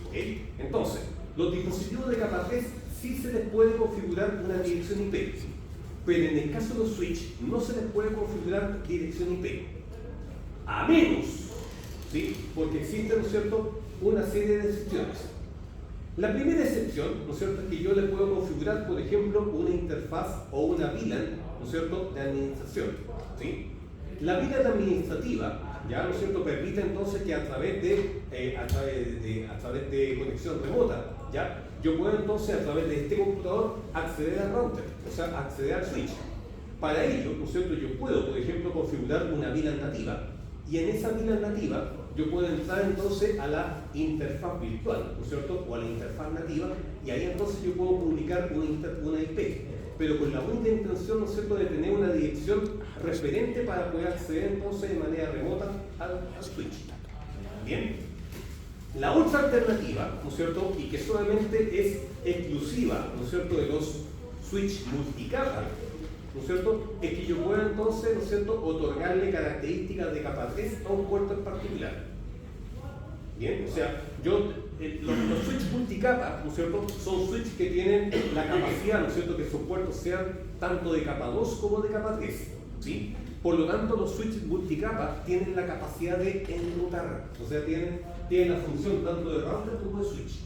¿Ok? Entonces, los dispositivos de capa 3 sí se les puede configurar una dirección IP, pero en el caso de los switch no se les puede configurar dirección IP, a menos, ¿sí?, porque existe, ¿no es cierto?, una serie de excepciones. La primera excepción, ¿no es cierto?, es que yo le puedo configurar, por ejemplo, una interfaz o una VLAN, ¿no es cierto?, de administración. ¿Sí? La VLAN administrativa, ya, ¿no es cierto?, permite entonces que a través de conexión remota, ya, yo puedo entonces a través de este computador acceder al router, o sea, acceder al switch. Para ello, ¿no es cierto?, yo puedo, por ejemplo, configurar una VLAN nativa, y en esa VLAN nativa yo puedo entrar entonces a la interfaz virtual, ¿no es cierto?, o a la interfaz nativa, y ahí entonces yo puedo publicar una IP, pero con la única intención, ¿no es cierto?, de tener una dirección referente para poder acceder entonces de manera remota al switch. Bien. La otra alternativa, ¿no es cierto?, y que solamente es exclusiva, ¿no es cierto?, de los switch multicapa, ¿no es cierto?, es que yo pueda entonces, ¿no es cierto?, otorgarle características de capa 3 a un puerto en particular. Bien, o sea, los switch multicapa, ¿no es cierto?, son switch que tienen la capacidad, ¿no es cierto?, que sus puertos sean tanto de capa 2 como de capa 3. ¿Sí? Por lo tanto, los switches multicapa tienen la capacidad de enrutar, o sea, tienen la función tanto de router como de switch.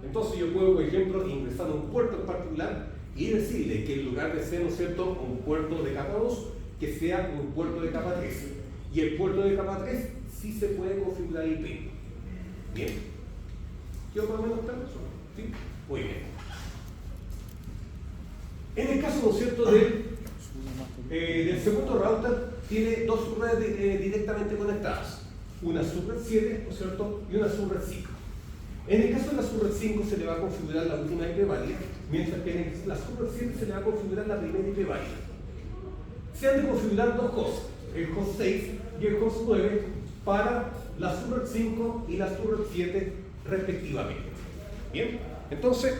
Entonces yo puedo, por ejemplo, ingresar a un puerto en particular y decirle que en lugar de ser, ¿no es cierto?, un puerto de capa 2, que sea un puerto de capa 3. Y el puerto de capa 3 sí se puede configurar IP. Bien. ¿Quedó más o menos claro? ¿Sí? Muy bien. En el caso, ¿no es cierto?, del segundo router, tiene dos subredes directamente conectadas. Una subred 7, ¿no es cierto?, y una subred 5. En el caso de la subred 5 se le va a configurar la última IP válida, mientras que en la subred 7 se le va a configurar la primera IP válida. Se han de configurar dos hosts, el host 6 y el host 9, para la subred 5 y la subred 7 respectivamente. Bien, entonces,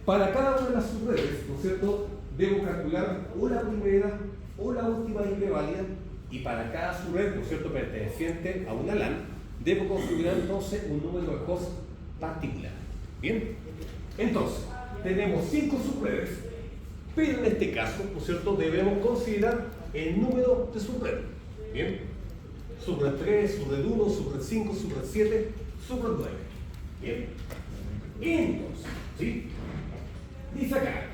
para cada una de las subredes, ¿no es cierto?, debo calcular o la primera o la última IP válida Y para cada subred, ¿no es cierto?, perteneciente a una LAN, debo configurar entonces un número de host particular. ¿Bien? Entonces, tenemos 5 subredes, pero en este caso, ¿no es cierto?, debemos considerar el número de subred. ¿Bien? Subred 3, subred 1, subred 5, subred 7, subred 9. ¿Bien? Entonces, ¿sí? Dice acá,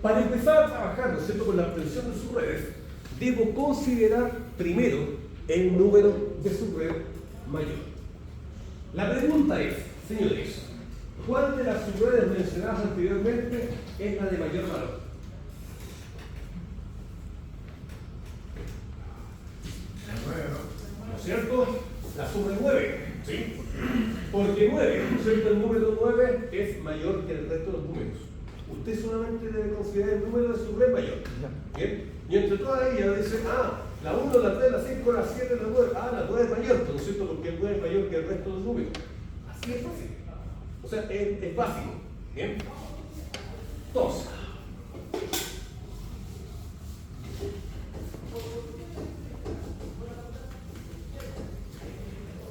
para empezar a trabajar, ¿no es cierto?, con la obtención de subredes, debo considerar primero el número de subred mayor. La pregunta es, señores, ¿cuál de las subredes mencionadas anteriormente es la de mayor valor? ¿No es cierto? La subred 9, ¿sí? Porque 9, ¿no es cierto? El número 9 es mayor que el resto de los números. Usted solamente debe considerar el número de subred mayor. ¿Bien? Y entre todas ellas dice, la 1, la 3, la 5, la 7, la 9. La 9 es mayor, ¿no es cierto? Porque el 9 es mayor que el resto de los números. Así es fácil. O sea, es básico. ¿Bien?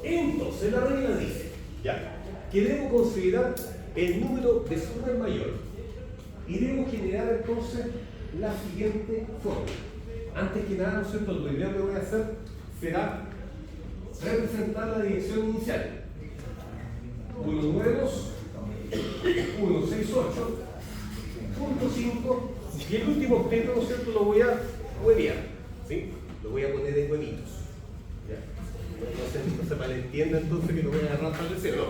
Entonces, la regla dice, ¿ya?, que debo considerar el número de subred mayor y debo generar entonces la siguiente forma. Antes que nada, ¿no es cierto?, lo primero que voy a hacer será representar la dirección inicial. 192, 168, punto 5, y el último objeto, ¿no es cierto?, lo voy a huevear, ¿sí? Lo voy a poner en huevitos. ¿Ya? No se malentienda entonces que lo voy a agarrar para el cielo.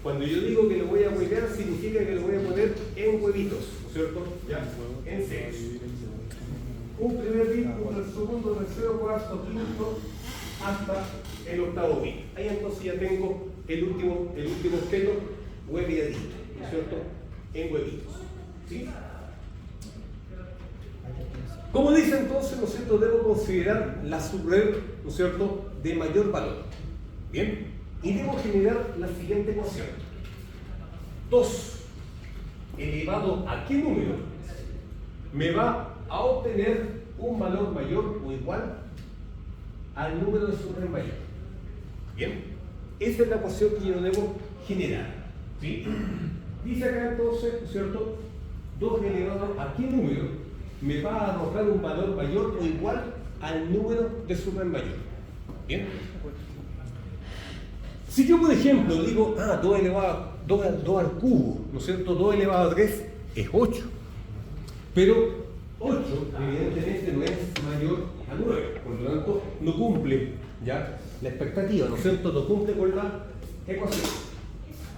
Cuando yo digo que lo voy a huevear, significa que lo voy a poner en huevitos, ¿no es cierto? Ya, en ceros. Un primer bit, un segundo, tercero, cuarto, quinto, hasta el octavo bit. Ahí entonces ya tengo el último objeto hueveadito, ¿no es cierto? En huevitos. ¿Sí? Como dice entonces, ¿no es cierto?, debo considerar la subred, ¿no es cierto?, de mayor valor. ¿Bien? Y debo generar la siguiente ecuación. 2 elevado a qué número me va a obtener un valor mayor o igual al número de subred mayor. ¿Bien? Esa es la ecuación que yo debo generar. ¿Sí? Dice acá entonces, ¿no es cierto?, 2 elevado a qué número me va a arrojar un valor mayor o igual al número de subred mayor. ¿Bien? Si yo, por ejemplo, digo, 2 al cubo, ¿no es cierto?, 2 elevado a 3 es 8. Pero 8, evidentemente, no es mayor a 9. Por lo tanto, no cumple ya la expectativa, ¿no es cierto?, no cumple con la ecuación.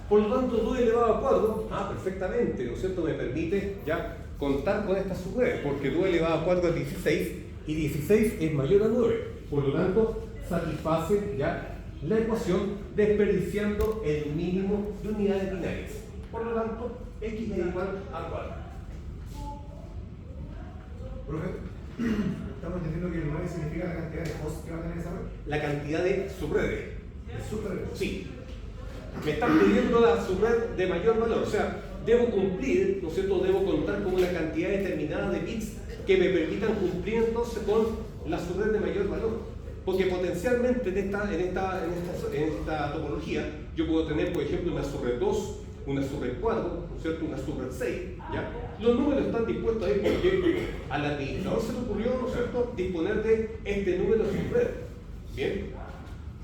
Por lo tanto, 2 elevado a 4, perfectamente, ¿no es cierto?, me permite ya contar con estas subredes, porque 2 elevado a 4 es 16 y 16 es mayor a 9. Por lo tanto, satisface ya la ecuación desperdiciando el mínimo de unidades binarias. Por lo tanto, x es igual a 4.
Profe, ¿estamos entendiendo que el 9 significa la cantidad de hosts que va a tener esa red?
La cantidad de subredes.
¿De subredes?
Sí. Me están pidiendo la subred de mayor valor, o sea, debo cumplir, ¿no es cierto?, debo contar con una cantidad determinada de bits que me permitan cumplir entonces con la subred de mayor valor. Porque potencialmente en esta topología yo puedo tener, por ejemplo, una subred 2, una subred 4, ¿no es cierto?, una subred 6, ¿ya? Los números están dispuestos ahí porque al administrador se le ocurrió, ¿no es cierto?, disponer de este número de subred. ¿Bien?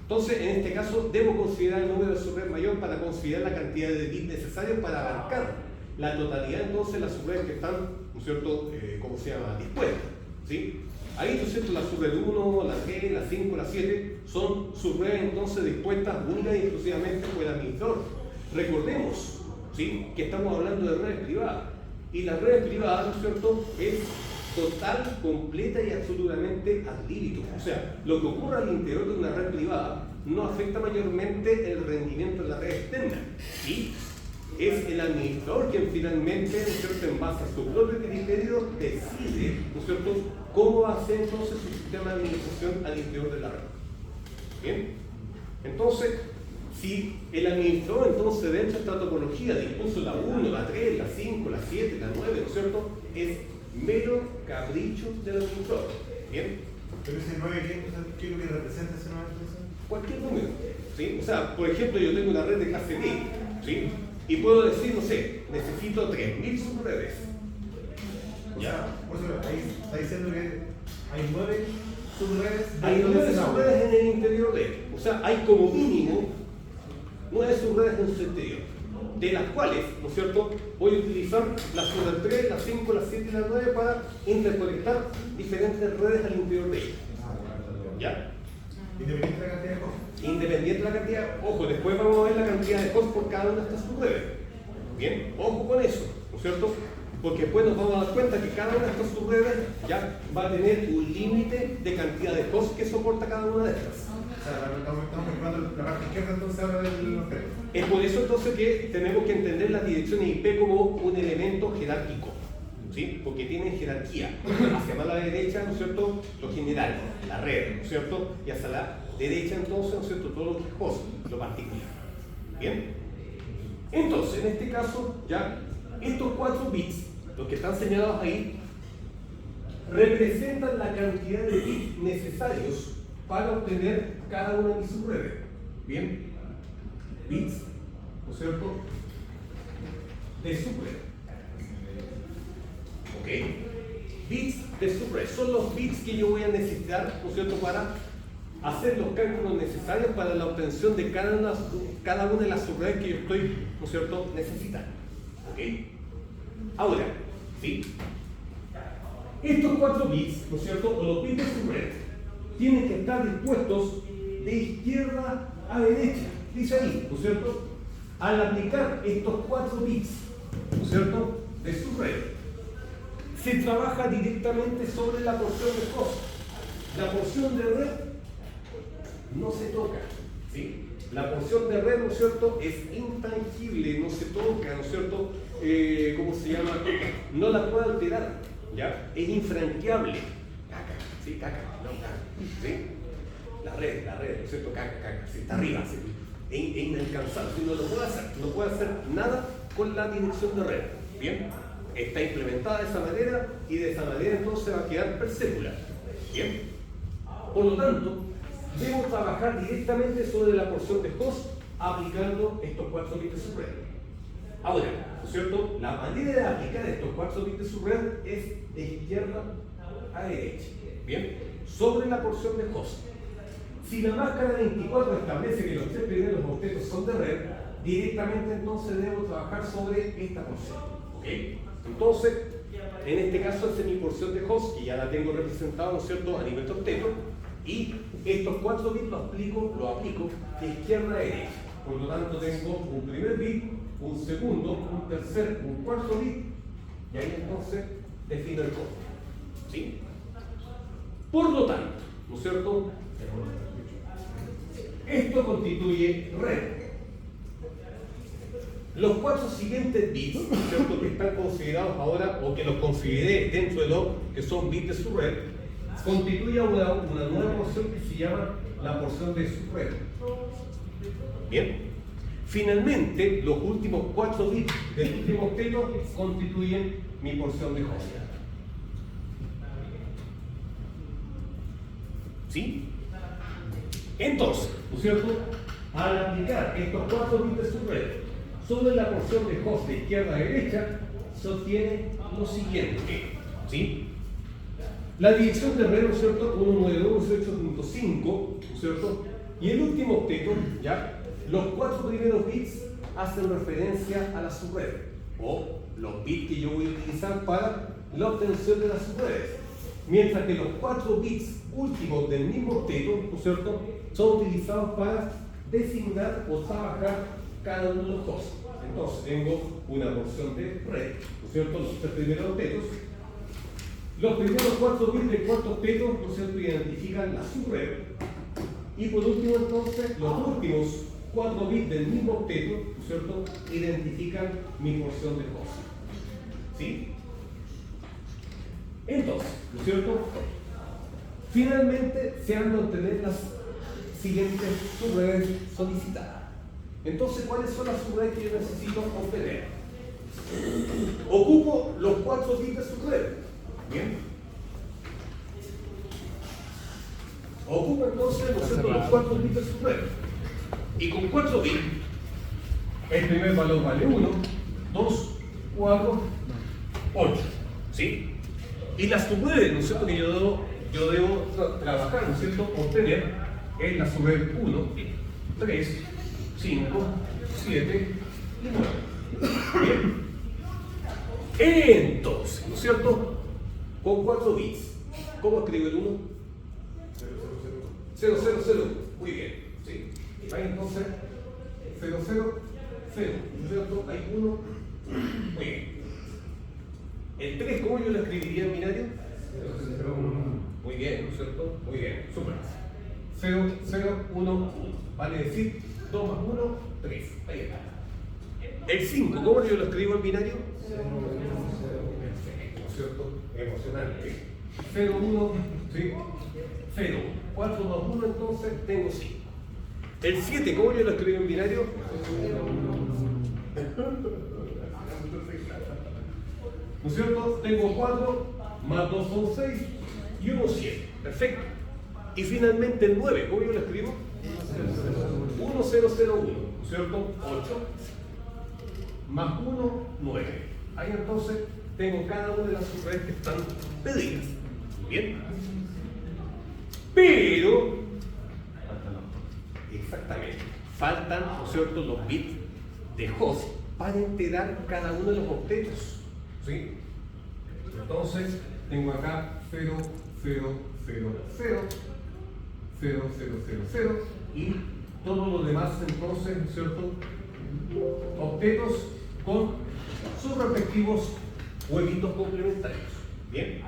Entonces, en este caso, debo considerar el número de subred mayor para considerar la cantidad de bits necesarios para abarcar la totalidad, entonces, las subredes que están, ¿no es cierto?, dispuestas, ¿sí? Ahí, ¿no es cierto?, la subred 1, la 3, la 5, la 7 son subredes entonces dispuestas única y exclusivamente por el administrador. Recordemos, ¿sí?, que estamos hablando de redes privadas y las redes privadas, ¿no es cierto?, es total, completa y absolutamente ad libitum. O sea, lo que ocurre al interior de una red privada no afecta mayormente el rendimiento de la red externa. Y es el administrador quien finalmente, ¿no es cierto?, en base a su propio criterio, decide, ¿no es cierto?, cómo va a ser entonces su sistema de administración al interior de la red. ¿Bien? Entonces, si el administrador entonces dentro de esta topología dispuso la 1, la 3, la 5, la 7, la 9, ¿no es cierto?, es mero capricho del administrador. ¿Bien?
Pero ese 9, ¿qué es lo que representa ese 9?
Cualquier número, ¿sí? O sea, por ejemplo, yo tengo una red de clase B, ¿sí? Y puedo decir, no sé, necesito 3000 subredes.
¿Ya? Por eso ahí está diciendo que hay 9 subredes.
Hay 9 subredes en el interior de él. O sea, hay como mínimo 9 subredes en su interior, de las cuales, ¿no es cierto?, voy a utilizar la subred 3, la 5, la 7 y la 9 para interconectar diferentes redes al interior de ellas. ¿Ya?
Independiente de la cantidad de cosas.
Independiente de la cantidad, ojo, después vamos a ver la cantidad de hosts por cada una de estas subredes. Bien, ojo con eso, ¿no es cierto? Porque después nos vamos a dar cuenta que cada una de estas subredes ya va a tener un límite de cantidad de hosts que soporta cada una de estas.
O sea, estamos calculando la parte izquierda entonces ahora del objeto.
Es por eso entonces que tenemos que entender las direcciones IP como un elemento jerárquico, ¿sí? Porque tienen jerarquía. Hacia más la derecha, ¿no es cierto?, lo general, la red, ¿no es cierto? Y hacia la derecha entonces, ¿no es cierto?, todo lo que es host, lo particular. ¿Bien? Entonces, en este caso, ya, estos 4 bits, los que están señalados ahí, representan la cantidad de bits necesarios para obtener cada una de mis subredes. Bien, bits, ¿no es cierto?, de subred. ¿Ok? Bits de subred son los bits que yo voy a necesitar, ¿no es cierto?, para hacer los cálculos necesarios para la obtención de cada una de las subredes que yo estoy, ¿no es cierto?, necesitando. ¿Ok? Ahora, ¿sí?, estos 4 bits, ¿no es cierto?, o los bits de subred, tienen que estar dispuestos de izquierda a derecha, dice ahí, ¿no es cierto? Al aplicar estos 4 bits, ¿no es cierto?, de subred, se trabaja directamente sobre la porción de host. La porción de red no se toca, ¿sí? La porción de red, ¿no es cierto?, es intangible, no se toca, ¿no es cierto? ¿Cómo se llama? No la puede alterar, ¿ya? Es infranqueable. Caca, ¿sí? Caca, no, caca, ¿sí? La red, ¿no es cierto? Caca, ¿sí? Está arriba, ¿sí? Es inalcanzable, no lo puede hacer, no puede hacer nada con la dirección de red, ¿bien? Está implementada de esa manera y de esa manera entonces va a quedar persécula, ¿bien? Por lo tanto, debo trabajar directamente sobre la porción de host aplicando estos 4 bits de subred. Ahora, ¿no es cierto?, la manera de aplicar estos 4 bits de subred es de izquierda a derecha, ¿bien?, sobre la porción de host. Si la máscara 24 establece que los 3 primeros objetos son de red, directamente entonces debo trabajar sobre esta porción, ¿ok? Entonces, en este caso esta es mi porción de host, que ya la tengo representada, ¿no es cierto?, a nivel de octeto, y estos 4 bits los aplico de izquierda a derecha. Por lo tanto, tengo un primer bit, un segundo, un tercer, un cuarto bit, y ahí entonces defino el código, ¿sí? Por lo tanto, ¿no es cierto?, esto constituye red. Los 4 siguientes bits, ¿no es cierto?, que están considerados ahora, o que los consideré dentro de lo que son bits de subred, constituye una nueva porción que se llama la porción de subred. Bien. Finalmente, los últimos 4 bits del último octeto constituyen mi porción de host. ¿Sí? Entonces, ¿no es cierto?, al aplicar estos 4 bits de subred sobre la porción de host de izquierda a derecha, se obtiene lo siguiente, ¿sí? La dirección de red, ¿no es cierto?, 192.18.5, ¿no es cierto?, y el último octeto, ¿ya?, los 4 primeros bits hacen referencia a la subred, o los bits que yo voy a utilizar para la obtención de las subredes, mientras que los 4 bits últimos del mismo octeto, ¿no es cierto?, son utilizados para designar o trabajar cada uno de los hosts. Entonces tengo una porción de red, ¿no es cierto?, los 3 primeros octetos. Los primeros 4 bits del cuarto octeto, ¿no es cierto?, identifican la subred. Y por último entonces, los últimos 4 bits del mismo octeto, ¿no es cierto?, identifican mi porción de host. ¿Sí? Entonces, ¿no es cierto?, finalmente se han de obtener las siguientes subredes solicitadas. Entonces, ¿cuáles son las subredes que yo necesito obtener? Ocupo los 4 bits de subred. Bien. los 4 bits de subred. Y con 4 bits, el primer valor vale 1, 2, 4, 8. ¿Sí? Y la subred, ¿no es cierto?, que yo debo trabajar, ¿no es cierto?, obtener es la subred 1, 3, 5, 7 y 9. Bien. Entonces, ¿no es cierto?, con 4 bits, ¿cómo escribo el 1? 0, 0, 0. Muy bien. ¿Sí? Ahí entonces, 0, 0, 0. ¿No es cierto? Hay 1. Muy bien. El 3, ¿cómo yo lo escribiría en binario? 0, 0, 1. Muy bien, ¿no es cierto? Muy bien, súper. 0, 0, 1, 1. Vale decir 2 más 1, 3. Ahí está. El 5, ¿cómo yo lo escribo en binario? 0, 1, 0. ¿No es cierto? Emocionante. 0, 1, ¿sí? 0. 4 más 1, entonces tengo 5. El 7, ¿cómo yo lo escribo en binario? 0, 1, 1. ¿No es cierto? Tengo 4, más 2 son 6 y 1, 7. Perfecto. Y finalmente el 9, ¿cómo yo lo escribo? 1, 0, 0, 1. ¿No es cierto? 8 más 1, 9. Ahí entonces tengo cada una de las subredes que están pedidas. Bien. Pero, exactamente, faltan, ¿no es cierto?, los bits de host para integrar cada uno de los octetos. ¿Sí? Entonces, tengo acá 0, 0, 0, 0, 0, 0, 0, 0 y todo lo demás, entonces, ¿no es cierto?, octetos con sus respectivos huevitos complementarios. Bien.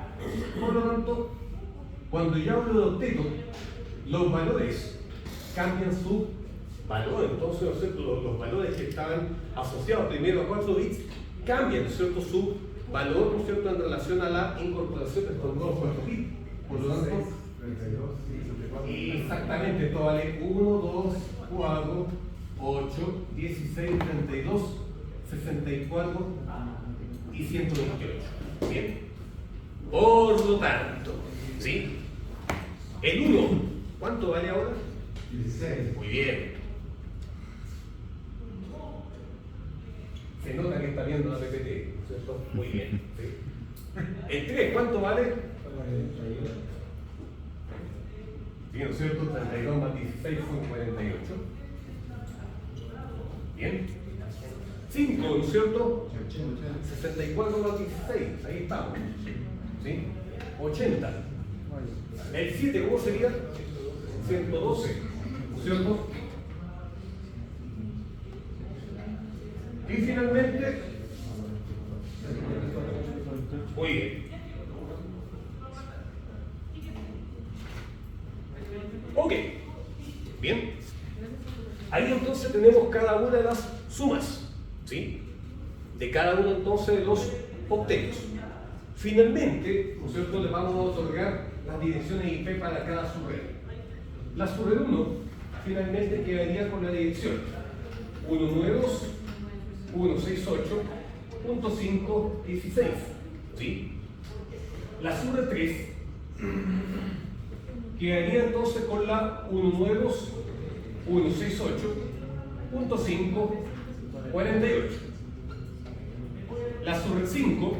Por lo tanto, cuando yo hablo de octeto, los valores cambian su valor. Entonces, ¿no es cierto?, los valores que estaban asociados primero a 4 bits cambian, ¿no es cierto?, su valor, ¿no es cierto?, en relación a la incorporación de estos nuevos 4 bits. Por lo tanto,
32, 64.
exactamente, esto vale 1, 2, 4, 8, 16, 32, 64 y 128. Bien. Por lo tanto, ¿sí?, el 1, ¿cuánto vale ahora?
16.
Muy bien. Se nota que está viendo la PPT, ¿no es cierto? Muy bien. ¿Sí? El 3, ¿cuánto vale?
41.
Sí, ¿no es cierto? 32 más 16 son 48. Bien. 5, ¿no es cierto? 64 más 16, ahí estamos. ¿Sí? 80. El 7, ¿cómo sería? 112, ¿no es cierto? Y finalmente, muy bien. Ok, bien. Ahí entonces tenemos cada una de las sumas, ¿sí?, de cada uno entonces de los octetos. Finalmente, ¿no es cierto?, le vamos a otorgar las direcciones IP para cada subred. La subred 1 finalmente quedaría con la dirección 192.168.5.16, ¿sí? La subred 3 quedaría entonces con la 192.168.5.48. La subred 5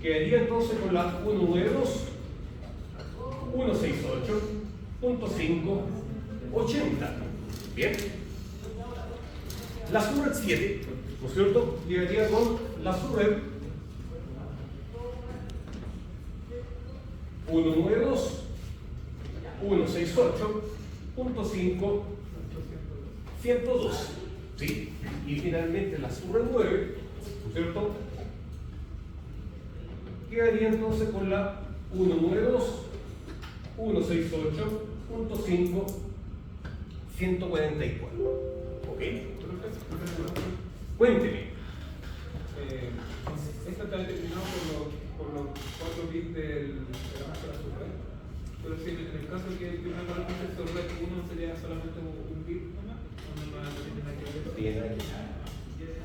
quedaría entonces con la 192.168.5.80. Bien. La subred 7, ¿no es cierto?, quedaría con la subred 192.168.5.112, ¿sí? Y finalmente la subred 9, ¿no es cierto?, quedaría entonces con la 192.168.5.144. ¿Ok? Cuénteme.
Esto está determinado por los 4 bits de la masa de la subred. Pero si en el caso que el primer valor de subred 1 sería solamente un bit nomás, no tiene nada que ver.
No tiene nada que ver.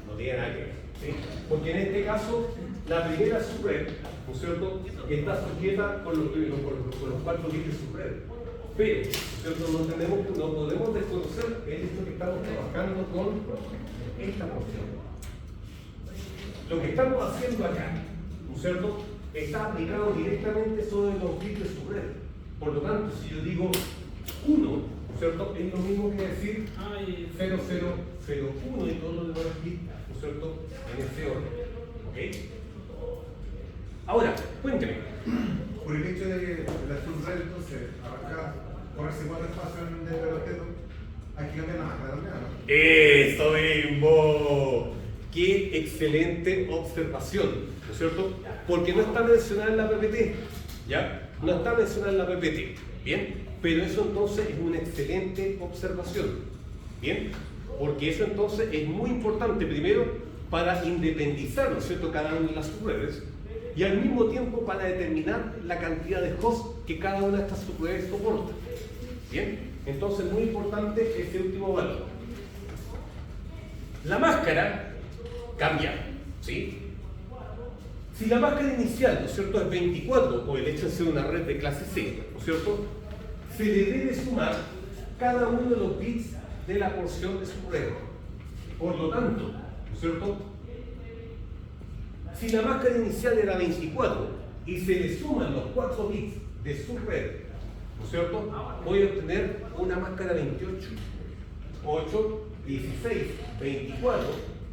No tiene nada que ver, ¿sí? Porque en este caso, la primera subred, ¿no es cierto?, está sujeta con los 4 bits de subred. Pero, ¿cierto? No podemos desconocer el hecho que estamos trabajando con esta porción. Lo que estamos haciendo acá, ¿no es cierto?, está aplicado directamente sobre los bits de su red. Por lo tanto, si yo digo 1, ¿no es cierto?, es lo mismo que decir 0001 y todos los demás bits, ¿no es cierto?, en ese orden. ¿Ok? Ahora, cuénteme.
Por el hecho de que la subred, entonces, arrancar, ponerse 4 espacios en el objeto, hay que cambiar la máscara también, ¿no?
¡Eso mismo! ¡Qué excelente observación! ¿No es cierto? Porque no está mencionada en la PPT, ¿ya? No está mencionada en la PPT, ¿bien? Pero eso entonces es una excelente observación, ¿bien? Porque eso entonces es muy importante, primero, para independizar, ¿no es cierto?, cada una de las subredes, y al mismo tiempo para determinar la cantidad de hosts que cada una de estas subredes soporta, ¿bien? Entonces, muy importante ese último valor. La máscara cambia, ¿sí? Si la máscara inicial, ¿no es cierto?, es 24, o el hecho de ser una red de clase C, ¿no es cierto?, se le debe sumar cada uno de los bits de la porción de su red. Por lo tanto, ¿no es cierto?, si la máscara inicial era 24 y se le suman los 4 bits de su red, ¿no es cierto?, voy a obtener una máscara 28, 8, 16, 24,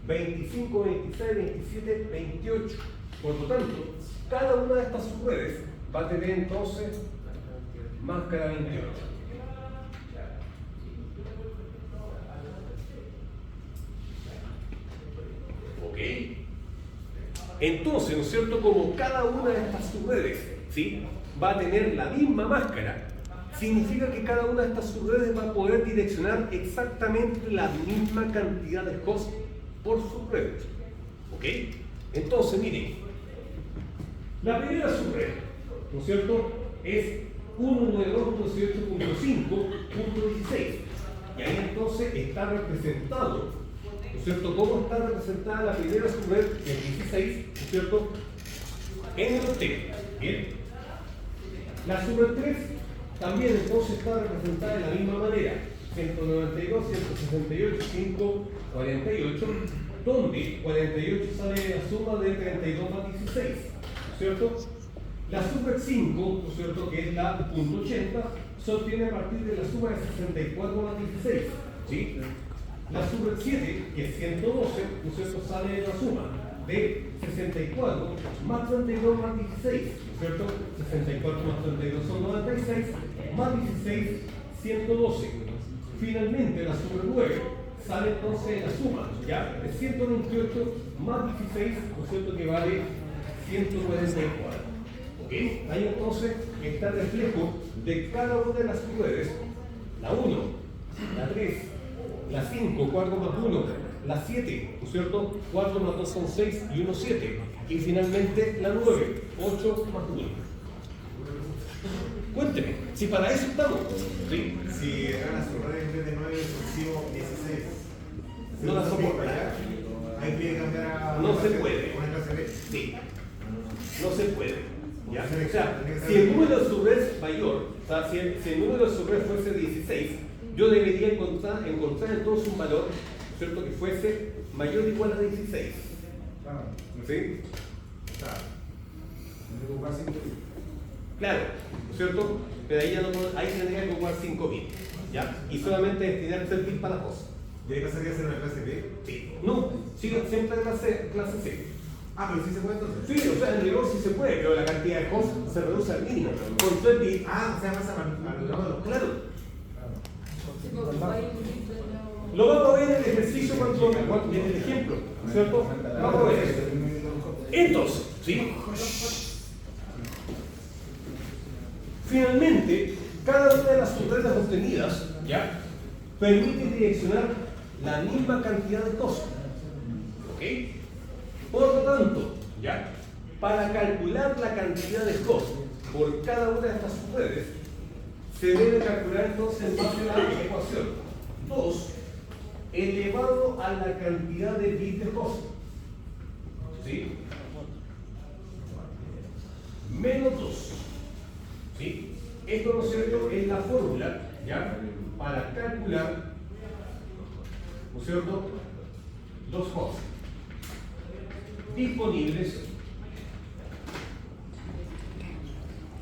25, 26, 27, 28. Por lo tanto, cada una de estas subredes va a tener entonces máscara 28. ¿Ok? Entonces, ¿no es cierto?, como cada una de estas subredes, ¿sí?, va a tener la misma máscara, significa que cada una de estas subredes va a poder direccionar exactamente la misma cantidad de hosts por subred. ¿Ok? Entonces, miren, la primera subred, ¿no es cierto?, es 192.18.5.16. Y ahí entonces está representado, ¿no es cierto?, cómo está representada la primera subred, el 16, ¿no es cierto?, en el octeto. Bien. La subred 3 también entonces está representada de la misma manera, 192, 168, 548, donde 48 sale de la suma de 32 más 16, ¿no es cierto? La subred 5, ¿no es cierto?, que es la punto 80, se obtiene a partir de la suma de 64 más 16, ¿sí? La subred 7, que es 112, ¿no es cierto?, sale de la suma de 64 más 32 más 16, ¿no es cierto? 64 más 32 son 96, más 16, 112. Finalmente, la subred 9 sale entonces de la suma, ¿ya?, de 128 más 16, ¿no es cierto?, que vale 144. ¿Ok? Ahí entonces está el reflejo de cada una de las subredes, la 1, la 3, la 5, 4 más 1, la 7, ¿no es cierto?, 4 más 2 son 6 y 1, 7. Y finalmente la 9, 8 más 1. Cuénteme, si para eso estamos. ¿Sí?
Si era la subred en vez de 9 sucesivo 16.
No la soporta.
Hay que cambiar a
No se puede.
una clase B.
Sí. No se puede. ¿Ya? O sea, si el número de subred es mayor, o sea, si el número de subred fuese 16, yo debería encontrar entonces un valor, ¿cierto?, que fuese mayor o igual a 16.
Claro.
¿Sí?
Claro. No ocupar 5 bits.
Claro, ¿no es cierto? Pero ahí, ya no, ahí tendría que ocupar 5 bits, ¿ya? Y solamente destinar 3 bits para la cosa.
¿Y ahí pasaría a ser una clase B?
Sí. No, sigue siempre clase C.
Ah, pero sí se puede entonces.
Sí, o sea, en rigor sí se puede, pero la cantidad de hosts se reduce al mínimo. Con 3 bits.
Ah, o sea, pasa al lado.
Claro.
Sí, porque hay un bit de nuevo.
Lo vamos a ver en el ejercicio cuando en el ejemplo, ¿cierto? Vamos a ver eso. Entonces, ¿sí? Finalmente, cada una de las subredes obtenidas, ¿ya?, permite direccionar la misma cantidad de hosts. ¿Ok? Por lo tanto, ¿ya?, para calcular la cantidad de hosts por cada una de estas subredes, se debe calcular entonces en base a la ecuación 2 elevado a la cantidad de bits de host, ¿sí?, menos 2, ¿sí?, Esto, ¿no es cierto?, es la fórmula, ¿ya?, para calcular, ¿no es cierto?, los hosts disponibles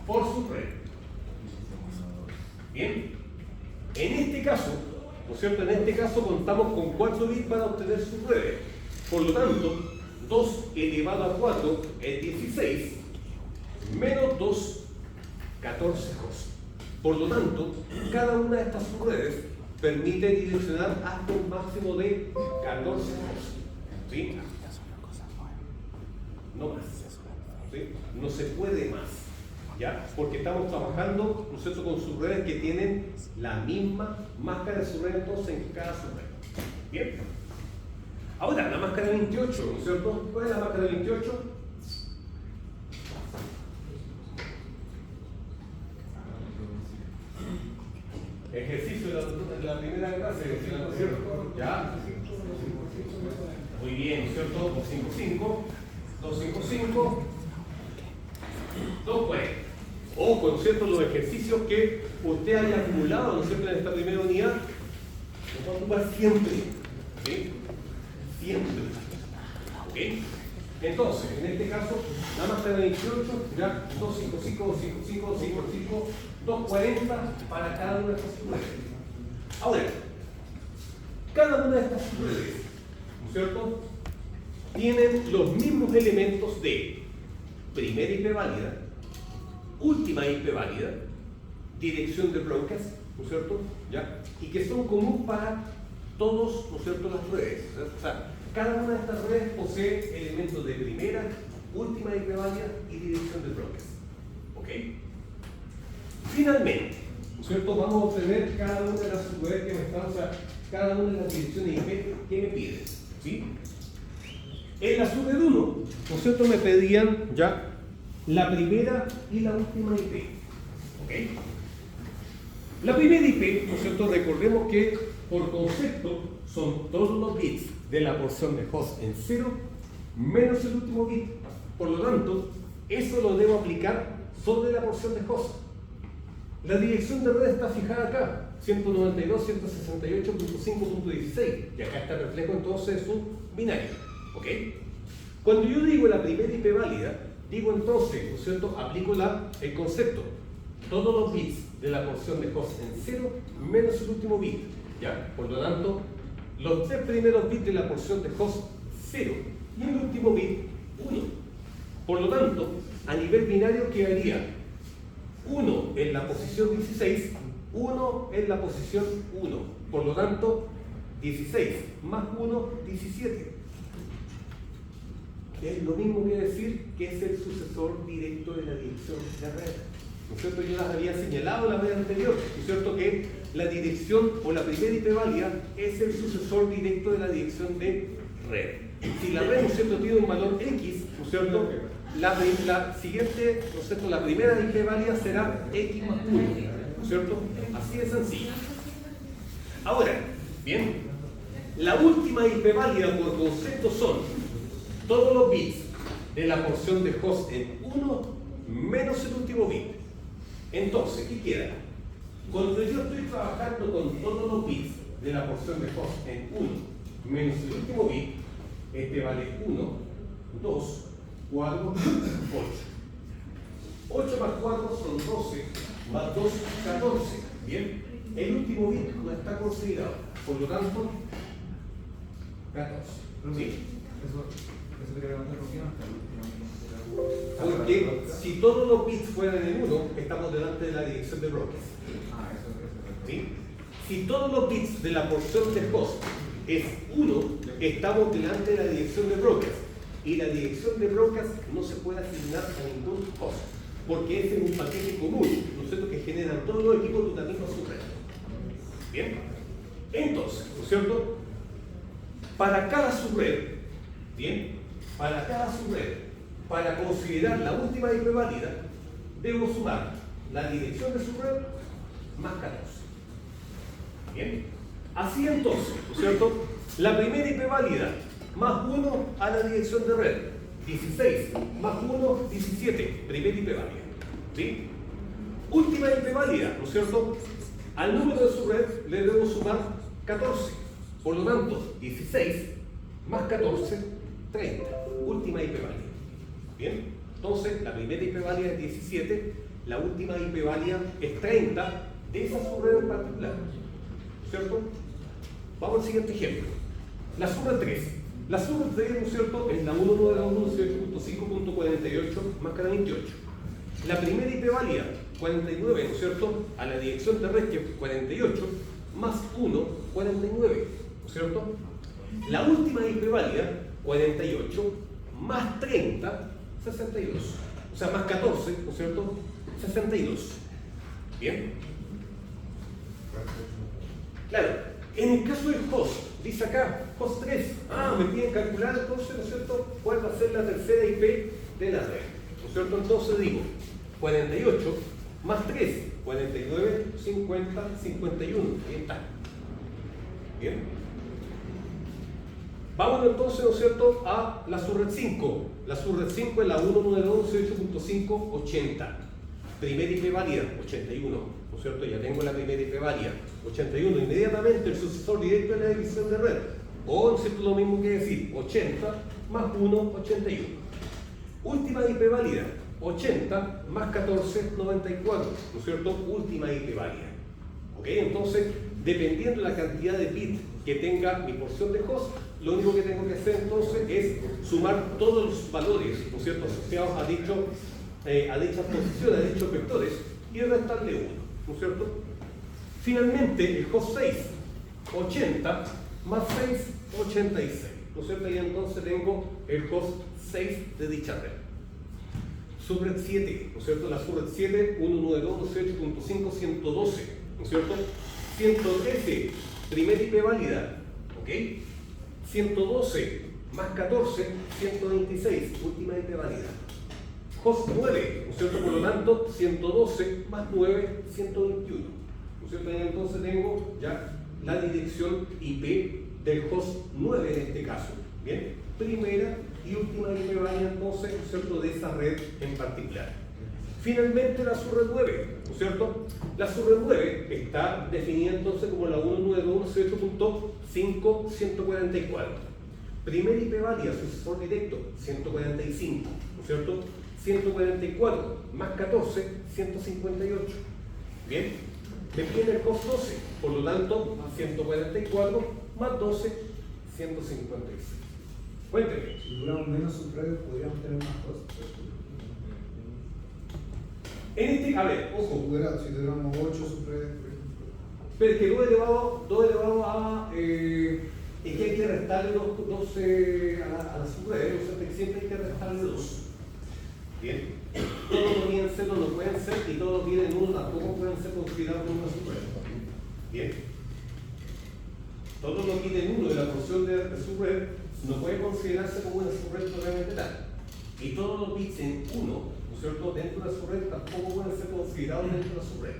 por su red. Bien, en este caso, ¿no es cierto?, en este caso contamos con 4 bits para obtener sus redes. Por lo tanto, 2 elevado a 4 es 16, menos 2, 14 hosts. Por lo tanto, cada una de estas subredes permite direccionar hasta un máximo de 14 hosts. ¿Sí? No más. ¿Sí? No se puede más. ¿Ya? Porque estamos trabajando, ¿no es cierto?, con subredes que tienen la misma máscara de subred entonces en cada subred. Bien. Ahora, la máscara 28, ¿no es cierto? ¿Cuál es la máscara 28? Ejercicio de la primera clase, ¿no es cierto? ¿Ya? Muy bien, ¿no es cierto? 255, 255, 240. Ojo, ¿no es cierto?, los ejercicios que usted haya acumulado, ¿no es cierto?, en esta primera unidad, los va a ocupar siempre. ¿Sí? Siempre. ¿Ok? Entonces, en este caso, la máscara 28, ya 255, 255, 255, 240 para cada una de estas subredes. Ahora, cada una de estas subredes, ¿no es cierto?, tienen los mismos elementos de primera IP válida, última IP válida, dirección de broadcast, ¿no es cierto?, ¿ya?, y que son comunes para todos, ¿no es cierto?, las redes. O sea, cada una de estas redes posee elementos de primera, última IP válida y dirección de broadcast. ¿Ok? Finalmente, ¿no es cierto?, vamos a obtener cada una de las subredes que me están, o sea, cada una de las direcciones IP que me piden. ¿Sí? En la subred 1, ¿no es cierto?, me pedían ya la primera y la última IP. ¿Ok? La primera IP, ¿no es cierto?, recordemos que por concepto son todos los bits de la porción de host en 0 menos el último bit. Por lo tanto, eso lo debo aplicar sobre la porción de host. La dirección de red está fijada acá, 192.168.5.16, y acá está el reflejo entonces de su binario. ¿Ok? Cuando yo digo la primera IP válida, digo entonces, ¿no es cierto?, aplico el concepto, todos los bits de la porción de host en 0 menos el último bit. ¿Ya? Por lo tanto, los 3 primeros bits de la porción de host 0 y el último bit 1. Por lo tanto, a nivel binario quedaría 1 en la posición 16, 1 en la posición 1. Por lo tanto, 16 más 1, 17. Es lo mismo que decir que es el sucesor directo de la dirección de red. ¿No es cierto? Yo las había señalado la vez anterior, ¿no es cierto?, que la dirección o la primera IP válida es el sucesor directo de la dirección de red. Si la red, ¿no es cierto?, tiene un valor X, ¿no es cierto?, la siguiente, ¿no es cierto?, la primera IP válida será X más 1, ¿no es cierto? Así de sencillo. Ahora, bien, la última IP válida por concepto son todos los bits de la porción de host en 1 menos el último bit. Entonces, ¿qué queda? Cuando yo estoy trabajando con todos los bits de la porción de host en 1 menos el último bit, este vale 1, 2, 4, 8. 8 más 4 son 12, más 2, 14. Bien, el último bit no está considerado, por lo tanto, 14. ¿Sí?
Eso te quería preguntar, ¿por qué no está el último?
Porque si todos los bits fueran en 1, estamos delante de la dirección de broadcast. ¿Sí? Si todos los bits de la porción de host es 1, estamos delante de la dirección de broadcast. Y la dirección de broadcast no se puede asignar a ningún host, porque ese es un paquete común, ¿no es cierto?, que generan todos los equipos de una misma subred. Bien, entonces, ¿no es cierto?, para cada subred, bien, para cada subred, para considerar la última IP válida, debo sumar la dirección de subred más 14. Bien, así entonces, ¿no es cierto?, la primera IP válida más 1 a la dirección de red, 16, más 1, 17, primera IP válida. ¿Sí? última IP válida, ¿no es cierto? Al número de subred le debo sumar 14. Por lo tanto, 16 más 14, 30. Última IP válida. Bien, entonces la primera IP válida es 17, la última IP válida es 30 de esa subred en particular. ¿Cierto? Vamos al siguiente ejemplo. La subred 3. La subred 3, ¿no es cierto?, es la 192.18.48 más cada 28. La primera IP válida, 49, ¿no es cierto?, a la dirección terrestre, 48, más 1, 49, ¿no es cierto? La última IP válida, 48, más 30, 62. O sea, más 14, ¿no es cierto?, 62. ¿Bien? Claro, en el caso del host, dice acá, host 3, me piden calcular entonces, ¿no es cierto?, cuál va a ser la tercera IP de la red, ¿no es cierto? Entonces digo, 48 más 3, 49, 50, 51, ahí está. Bien. Vamos entonces, ¿no es cierto?, a la subred 5. La subred 5 es la 192.18.5.80. Primera IP válida, 81, ¿no es cierto? Ya tengo la primera IP válida, 81. Inmediatamente el sucesor directo de la división de red. O, ¿no es cierto?, lo mismo que decir, 80 más 1, 81. Última IP válida, 80 más 14, 94, ¿no es cierto? Última IP válida. ¿Ok? Entonces, dependiendo de la cantidad de bits que tenga mi porción de host, lo único que tengo que hacer entonces es sumar todos los valores, ¿no es cierto?, asociados a dichas posiciones, a dichos vectores, y restarle 1, ¿no es cierto? Finalmente, el host 6, 80 más 6, 86, ¿no es cierto? Y entonces tengo el host 6 de dicha red. Subred 7, ¿no es cierto? La subred 7, 192.18.5.112, ¿no es cierto? 113, primera IP válida, ¿ok? 112 más 14, 126, última IP válida. Host 9, ¿no es cierto? Por lo tanto, 112 más 9, 121, ¿no es cierto? Y entonces tengo ya la dirección IP del host 9 en este caso, ¿bien? Primera y última IP válida entonces, ¿no es cierto?, de esa red en particular. Finalmente la subred 9, ¿no es cierto? La subred 9 está definida entonces como la 192.18.5.144. Primera IP válida, sucesor directo, 145, ¿no es cierto? 144 más 14, 158. Bien, me piden el host 12, por lo tanto, 144 más 12, 156. Cuénteme.
Si tuviéramos menos subredes, podríamos tener más cosas.
A ver, ojo.
Si tuviéramos 8 subredes, por ejemplo.
Pero es que 2 elevado a. Es que hay que restarle 12 a la subred, o sea, que siempre hay que restarle 2. Bien. Todos los tienen 0 no pueden ser, y todos los tienen 1 tampoco pueden ser considerados como una subred. Bien. Todo lo que tiene 1 de la porción de subred no puede considerarse como una subred propiamente tal. Y todos los bits en 1, ¿no es cierto?, dentro de la subred tampoco pueden ser considerados dentro de la subred.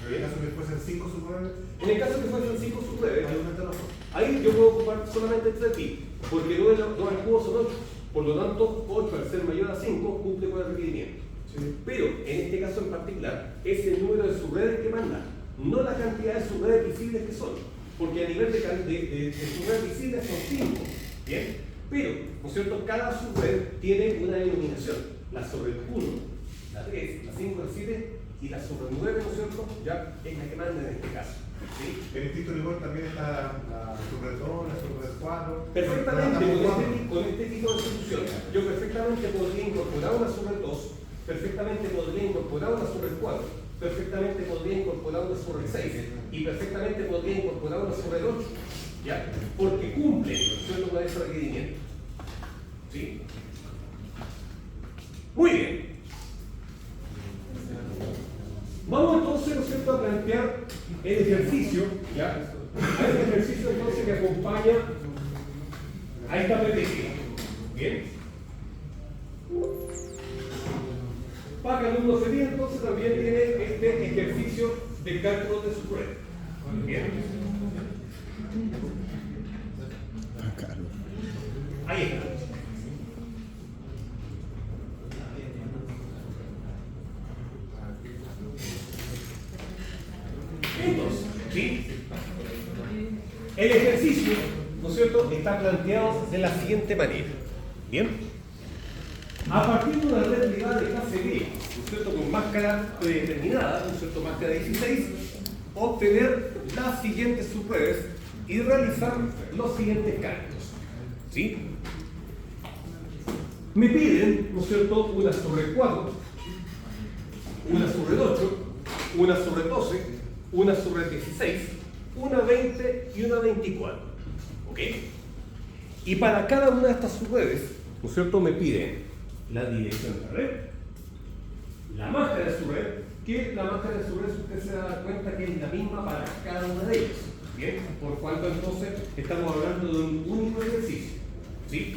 En el caso que fuesen 5 subredes,
En el caso que fuesen 5 subredes,
hay un entero.
ahí yo puedo ocupar solamente 3 bits, porque 2 al cubo son 8. Por lo tanto, 8 al ser mayor a 5 cumple con el requerimiento.
Sí.
Pero en este caso en particular, es el número de subredes que manda, no la cantidad de subredes visibles que son. Porque a nivel de subredes visibles son 5. Bien, pero, ¿no es cierto?, cada subred tiene una denominación. La subred 1, la 3, la 5, la 7 y la subred 9, ¿no es cierto?, ya es la que manda en este caso. ¿Sí?
En distinto rigor también está la subred 2, la subred 4.
Perfectamente, con este tipo de solución, yo perfectamente podría incorporar una subred 2, perfectamente podría incorporar una subred 4, perfectamente podría incorporar una subred 6 y perfectamente podría incorporar una subred 8. ¿Ya? Porque cumple, ¿no es cierto?, con ese requerimiento. ¿Sí? Muy bien. Vamos entonces, ¿no es cierto?, a plantear el ejercicio, ¿ya? A este ejercicio entonces que acompaña a esta predicción. ¿Bien? Para que el alumno se vea, entonces también tiene este ejercicio de cálculo de su red. ¿Bien? Ahí está. ¿Sí? El ejercicio, ¿no es cierto?, está planteado de la siguiente manera. ¿Bien? A partir de una red privada de clase B, ¿no es cierto?, con máscara predeterminada, ¿no es cierto?, máscara 16, obtener las siguientes subredes y realizar los siguientes cálculos. ¿Sí? Me piden, ¿no es cierto?, una sobre 4, una sobre 8, una sobre 12, una sobre 16, una 20 y una 24. ¿Ok? Y para cada una de estas subredes, ¿no es cierto?, me piden la dirección de la red, la máscara de su red, que la máscara de su red usted se da cuenta que es la misma para cada una de ellas. ¿Bien? Por cuanto entonces estamos hablando de un único ejercicio. ¿Sí?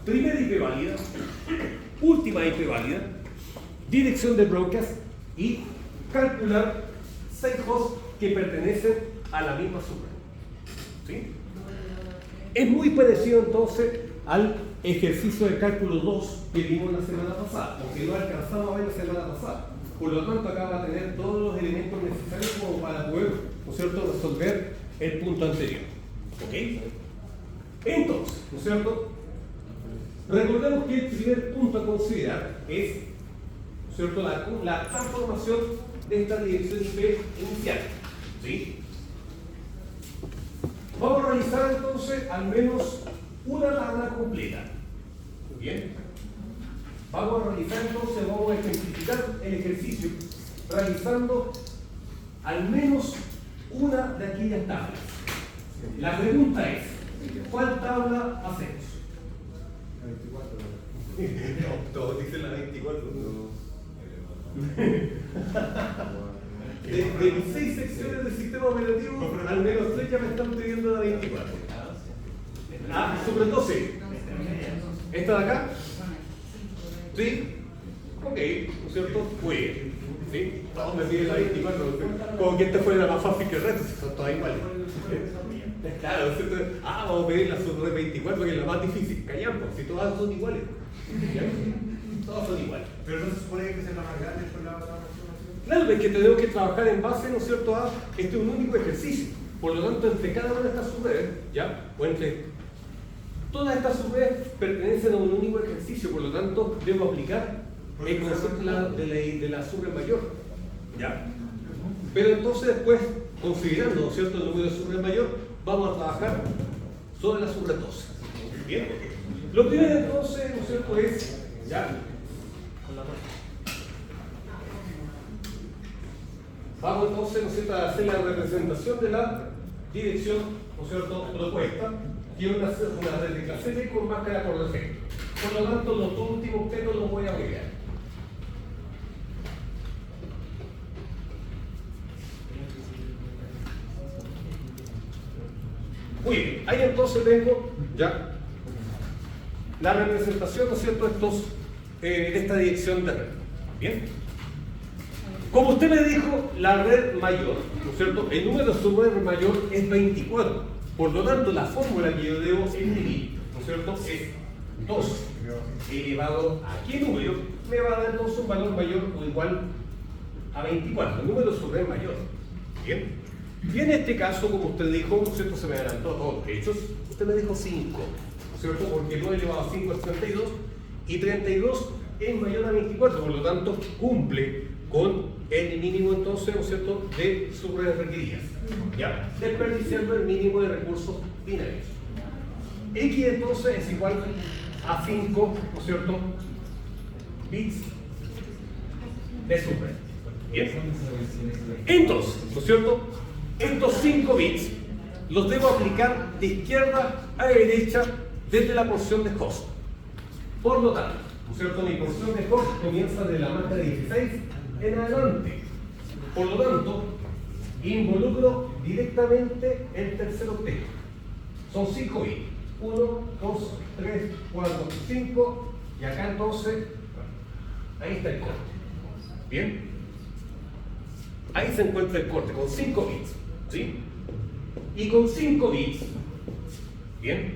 Primera IP válida, última IP válida, dirección de broadcast y calcular 6 hosts que pertenecen a la misma subred. ¿Sí? Es muy parecido entonces al ejercicio de cálculo 2 que vimos la semana pasada, porque lo alcanzamos a ver la semana pasada. Por lo tanto, acá va a tener todos los elementos necesarios como para poder, ¿no es cierto?, resolver el punto anterior. ¿Ok? Entonces, ¿no es cierto?, recordemos que el primer punto a considerar es, ¿no es cierto?, la transformación de esta dirección IP inicial. ¿Sí? Vamos a realizar entonces al menos una tabla completa. Bien. Vamos a realizar entonces, vamos a ejemplificar el ejercicio realizando al menos una de aquellas tablas. La pregunta es, ¿cuál tabla hacemos?
La 24.
No, todos dicen la 24. De mis 6 secciones del sistema operativo, al menos 3 ya me están pidiendo la 24. Ah, sobre 12. ¿Esta de acá? ¿Sí? Ok, ¿no es cierto? Muy bien. ¿Sí? Todos me piden la 24. Como que esta fuera la más fácil que el resto, si son todas iguales. Claro, ¿no es cierto? Ah, vamos a pedir la sobre 24, que es la más difícil. Callamos, si todas son iguales. ¿Ya? Todas son iguales.
Pero no se supone que sea la más grande por la otra transformación.
Claro, es que tenemos que trabajar en base, ¿no es cierto?, a este es un único ejercicio. Por lo tanto, entre cada una de estas subredes, ¿ya?, o entre todas estas subredes pertenecen a un único ejercicio, por lo tanto, debo aplicar el concepto de la subred mayor. ¿Ya? Pero entonces después, considerando, ¿no es cierto?, el número de subred mayor, vamos a trabajar sobre la subred 12. ¿Bien? Lo primero entonces, ¿no es cierto?, es, ¿ya?, vamos entonces, ¿no es cierto?, a hacer la representación de la dirección, ¿no es cierto?, propuesta, que es una red de clase B con máscara por defecto. Por lo tanto, los dos últimos objetos los voy a agregar. Muy bien, ahí entonces tengo ya la representación, ¿no es cierto?, de esta dirección de red. Bien. Como usted me dijo, la red mayor, ¿no es cierto?, el número de su red mayor es 24. Por lo tanto, la fórmula que yo debo escribir, ¿no es cierto?, es 2 elevado a qué número me va a dar entonces un valor mayor o igual a 24, el número de su red mayor. Bien. Y en este caso, como usted dijo, ¿no es cierto?, se me adelantó a todos los hechos, usted me dijo 5, ¿no es cierto?, porque 9 elevado a 5 es 32 y 32 es mayor a 24, por lo tanto cumple con el mínimo entonces, ¿no es cierto?, de subredes requeridas, ¿ya?, desperdiciando el mínimo de recursos binarios. X entonces es igual a 5, ¿no es cierto?, bits de subred. Bien. Entonces, ¿no es cierto?, estos 5 bits los debo aplicar de izquierda a derecha desde la porción de host. Por lo tanto, ¿no es cierto?, mi porción de host comienza de la máscara 16 en adelante. Por lo tanto, involucro directamente el tercer octeto. Son 5 bits. 1, 2, 3, 4, 5. Y acá entonces, ahí está el corte. ¿Bien? Ahí se encuentra el corte con 5 bits. ¿Sí? Y con 5 bits, ¿bien?,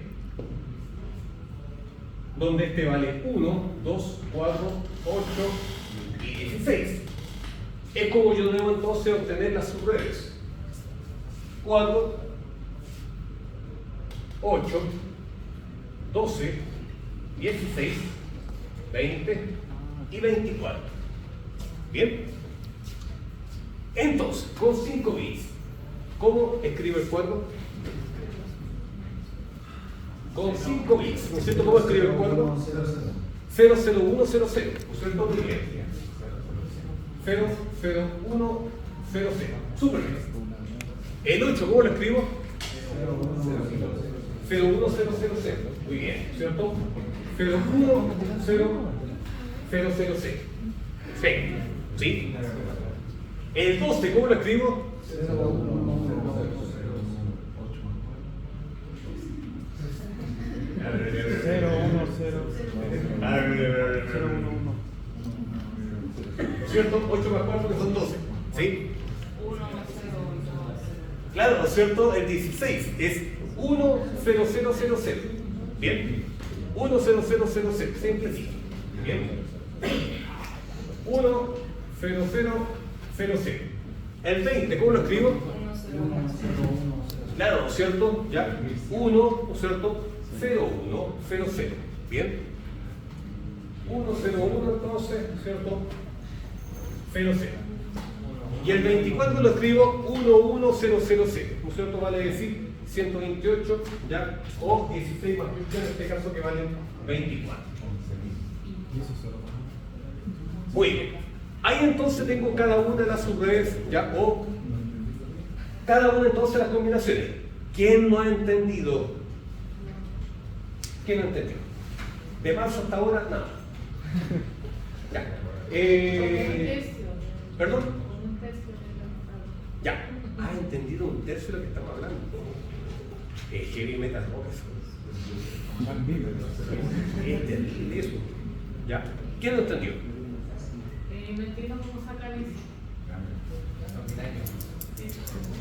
donde este vale 1, 2, 4, 8 y 16. es como yo debo entonces obtener las subredes. 4, 8, 12, 16, 20 y 24. Bien. Entonces, con 5 bits, ¿cómo escribo el cuadro? Con 5 bits, ¿no es cierto? ¿Cómo escribo el cuadro? 00100, ¿no es cierto? Muy bien. 00100. Súper bien. El 8, ¿cómo lo escribo? 01000. Muy bien, ¿cierto? 01000. ¿Sí? El 12, ¿cómo lo escribo?
010.
¿Cierto? 8 más 4 que son 12. ¿Sí?
1, 0,
Claro, ¿no es cierto? El 16 es 10000. Bien. 10000. Simple. Bien. 10000. El 20, ¿cómo lo escribo?
1, 0, 1.
Claro, ¿no es cierto? Ya. 1, ¿no es cierto? 0100. Bien. 101 entonces, ¿cierto? 00. Y el 24 lo escribo 11000, ¿no es cierto? Vale decir 128, ¿ya? O 16 más 15 en este caso que valen 24. Muy bien. Ahí entonces tengo cada una de las subredes, ¿ya? O cada una entonces de las combinaciones. ¿Quién no ha entendido? ¿Quién no ha entendido? De marzo hasta ahora, nada. Ya. ¿Perdón?
Un tercio de lo
Ya. ¿Ha entendido un tercio de lo que estamos hablando? Heavy metal rock eso. Es terrible eso. Ya. ¿Quién lo entendió?
no entiendo cómo sacar eso.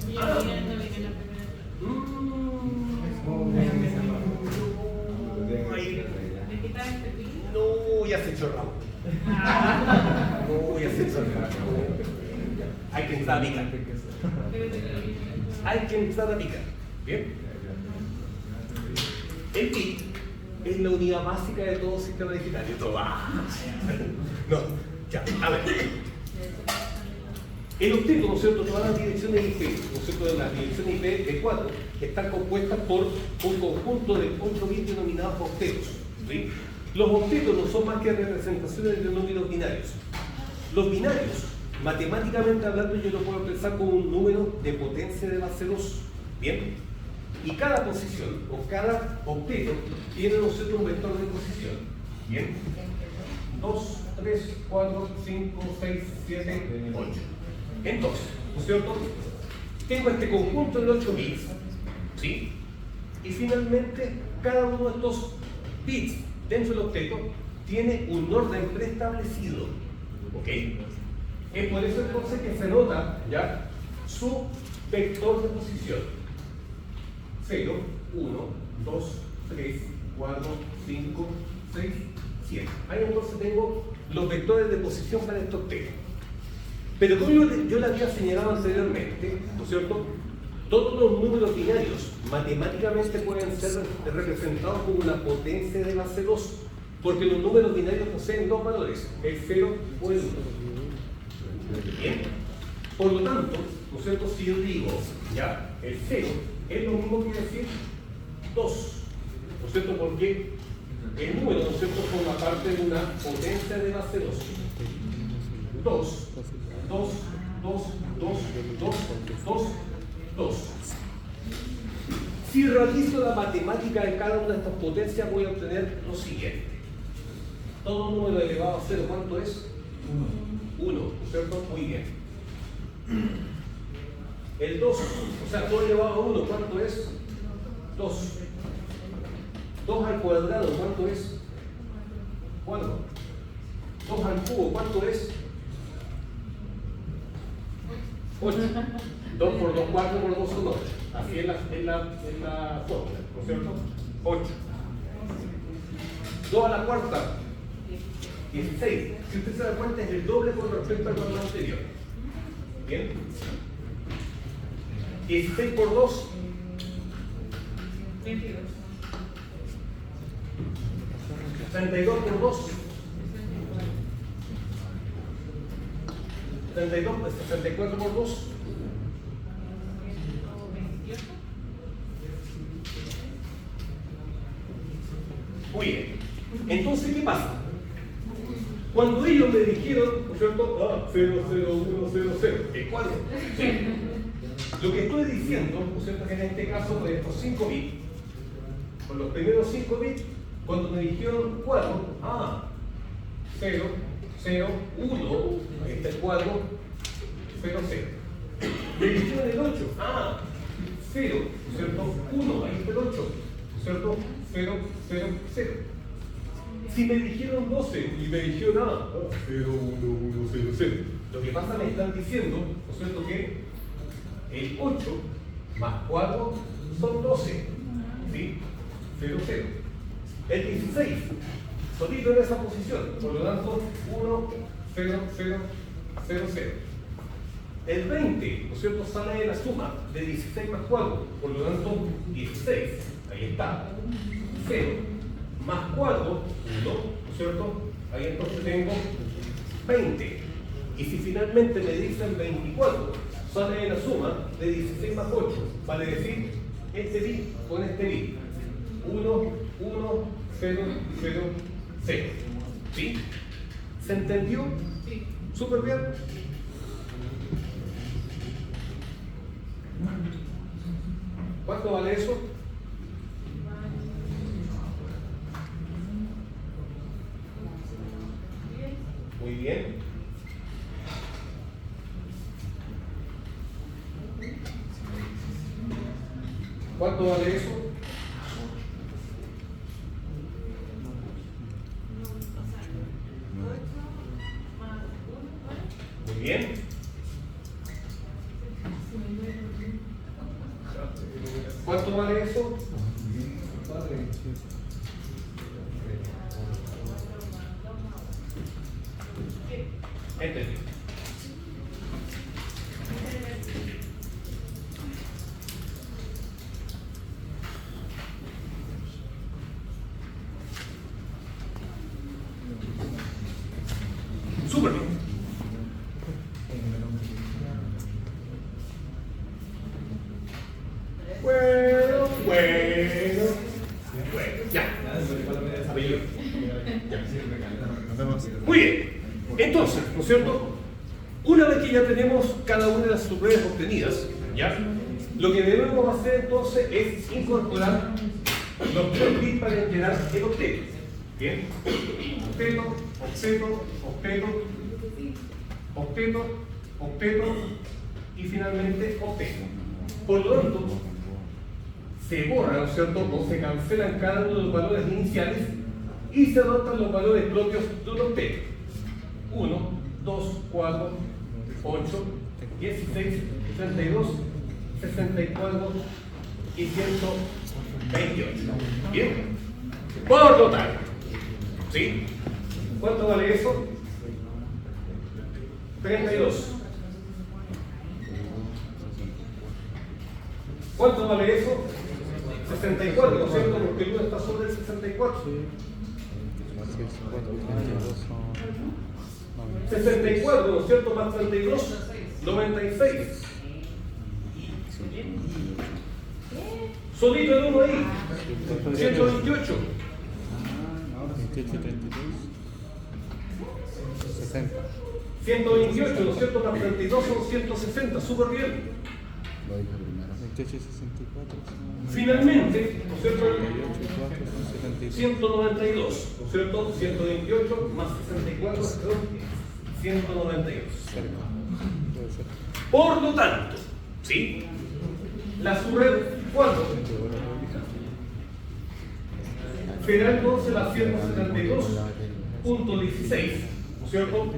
Y yo no vine la primera. ¿Me quitas este pin?
No, ya se chorrado. No, ya se chorrado. Hay que entrar a picar. Hay que entrar a picar. Bien. El bit es la unidad básica de todo sistema digital. Y todo. No, ya, a ver. El octeto, ¿no es cierto? Todas las direcciones IP, ¿no es cierto? Las direcciones IP de 4 están compuestas por un conjunto de 8 bits denominados octetos. ¿Sí? Los octetos no son más que representaciones de números binarios. Los binarios, matemáticamente hablando, yo lo puedo pensar como un número de potencia de base 2. ¿Bien? Y cada posición o cada octeto tiene, ¿no es cierto?, un vector de posición. ¿Bien? 2, 3, 4, 5, 6, 7, 8. Entonces, ¿no es cierto? Tengo este conjunto de 8 bits, ¿sí? Y finalmente, cada uno de estos bits dentro del octeto tiene un orden preestablecido, ¿ok? Es por eso entonces que se nota, ¿ya?, su vector de posición. 0, 1, 2, 3, 4, 5, 6, 7. Ahí entonces tengo los vectores de posición para este octeto. Pero como yo le había señalado anteriormente, ¿no es cierto?, todos los números binarios matemáticamente pueden ser representados como una potencia de base 2, porque los números binarios poseen dos valores, el 0 o el 1. Bien. Por lo tanto, ¿no es cierto?, si yo digo, ya, el 0 es lo mismo que decir 2, ¿no es cierto?, porque el número, ¿no es cierto?, forma parte de una potencia de base 2. 2, 2, 2, 2, 2, 2, 2. Si realizo la matemática de cada una de estas potencias, voy a obtener lo siguiente. Todo número elevado a 0, ¿cuánto es? 1, ¿no es cierto? Muy bien. El 2, o sea, todo elevado a 1, ¿cuánto es? 2. 2 al cuadrado, ¿cuánto es? 4. 2 al cubo, ¿cuánto es? 8. 2 por 2, 4 por 2 son 8. Así es la fórmula, ¿no es cierto? 8. 2 a la cuarta, 16. Si usted se da cuenta, es el doble con respecto al valor anterior. Bien. 16 por 2.
22.
32 por 2. 32, 64 por 2.
128.
Muy bien. Entonces, ¿qué pasa? Cuando ellos me dijeron, ¿no es cierto? 00100, ¿el cuadro? Sí. Lo que estoy diciendo, ¿no es cierto? Que en este caso de estos 5 bits, con los primeros 5 bits, cuando me dijeron cuadro, 0, 0, 1, ahí está el cuadro, 0, 0. Me dijeron el 8, 0, ¿no es cierto? 1, ahí está el 8, ¿no es cierto? 0, 0, 0. Si me dijeron 12 y me dijeron 0, 1, 1, 0, 0. Lo que pasa me están diciendo, ¿no es cierto? Que el 8 más 4 son 12. ¿Sí? 0, 0. El 16, solito en esa posición, por lo tanto, 1, 0, 0, 0, 0. El 20, ¿no es cierto? Sale de la suma de 16 más 4, por lo tanto, 16. Ahí está. 0 más 4, 1, ¿no es cierto? Ahí entonces tengo 20. Y si finalmente me dicen 24, sale de la suma de 16 más 8, vale decir, este bit con este bit. 1, 1, 0, 0, 0. ¿Sí? ¿Se entendió?
Sí.
Súper bien. ¿Cuánto vale eso? Muy bien. ¿Cuánto vale eso? Muy bien. ¿Cuánto vale eso? Entendí. Súper bien. Bueno, ya. Muy bien. Entonces, ¿no es cierto? Una vez que ya tenemos cada una de las subredes obtenidas, ¿ya? Lo que debemos hacer entonces es incorporar los 3 bits para generar el octeto. ¿Bien? Octeto, octeto, octeto, octeto, octeto y finalmente octeto. Por lo tanto, se borra, ¿no es cierto? O se cancelan cada uno de los valores iniciales y se adoptan los valores propios de un octeto. 1, 2, 4, 8, 16, 32, 64 y 128. Bien. Por lo tanto, ¿sí? ¿Cuánto vale eso? 32. ¿Cuánto vale eso? 64, ¿no es cierto? Porque el 1 está sobre el 64. 64, ¿no es cierto? Más 32, 96. Solito el 1 ahí. 128.
28, 32, 60.
128, ¿no es cierto? Más 32 son 160. Súper bien.
Lo dije primero. 28 y 64.
Finalmente, ¿no es cierto?
38 y 4 son 72.
192, ¿no es cierto? 128 más 64 son 192.
Cerca. Puede ser.
Por lo tanto, ¿sí? La subred, ¿cuánto? Será entonces la 172.16, ¿no es cierto?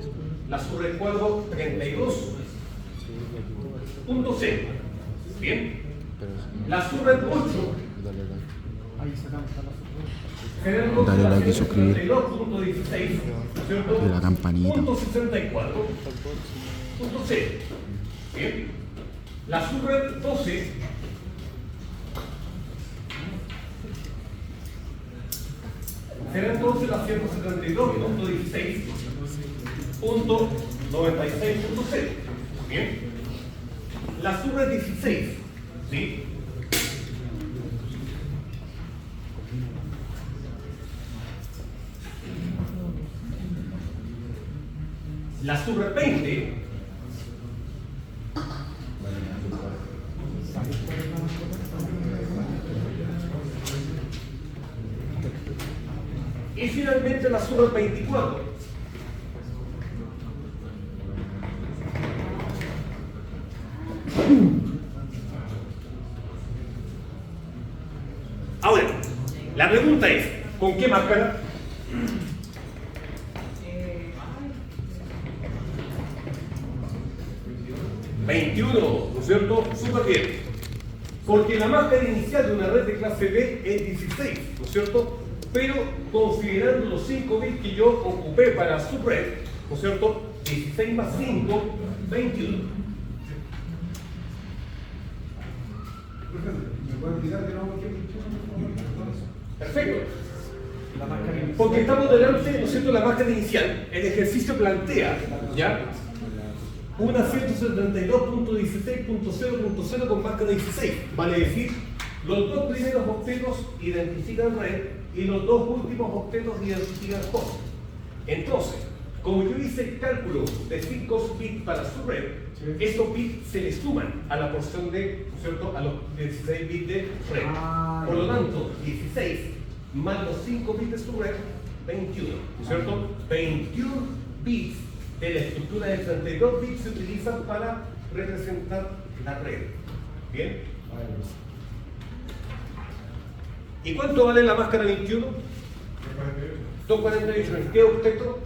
La subred cuadro 32.0. Bien. La subred 8 será entonces
Dale
la
like y suscribir.
172.16, ¿no es cierto?
Y la campanita.
.64.0. Bien. La subred 12 será entonces la 172.16.96.0. Bien. La subred 16, ¿sí? La subred 20 y finalmente la subred 24. Ahora, la pregunta es, ¿con qué máscara? ¿21? ¿No es cierto? Súper bien. Porque la máscara inicial de una red de clase B es 16, ¿no es cierto? Pero considerando los 5 bits que yo ocupé para subred, ¿no es cierto? 16 más 5, 21.
¿Me pueden explicar que no?
Perfecto. Porque estamos delante, ¿no es cierto?, la máscara inicial. El ejercicio plantea, ¿ya?, una 172.16.0.0 con máscara 16. Vale decir, los dos primeros octetos identifican red y los dos últimos octetos identifican host. Entonces, como yo hice el cálculo de 5 bits para su red, estos bits se le suman a la porción de, ¿no es cierto?, a los 16 bits de red. Por lo tanto, 16 más los 5 bits de su red, 21, ¿no es cierto? 21 bits de la estructura de 32 bits se utilizan para representar la red. ¿Bien? ¿Y cuánto vale la máscara 21? 248. ¿En qué octeto?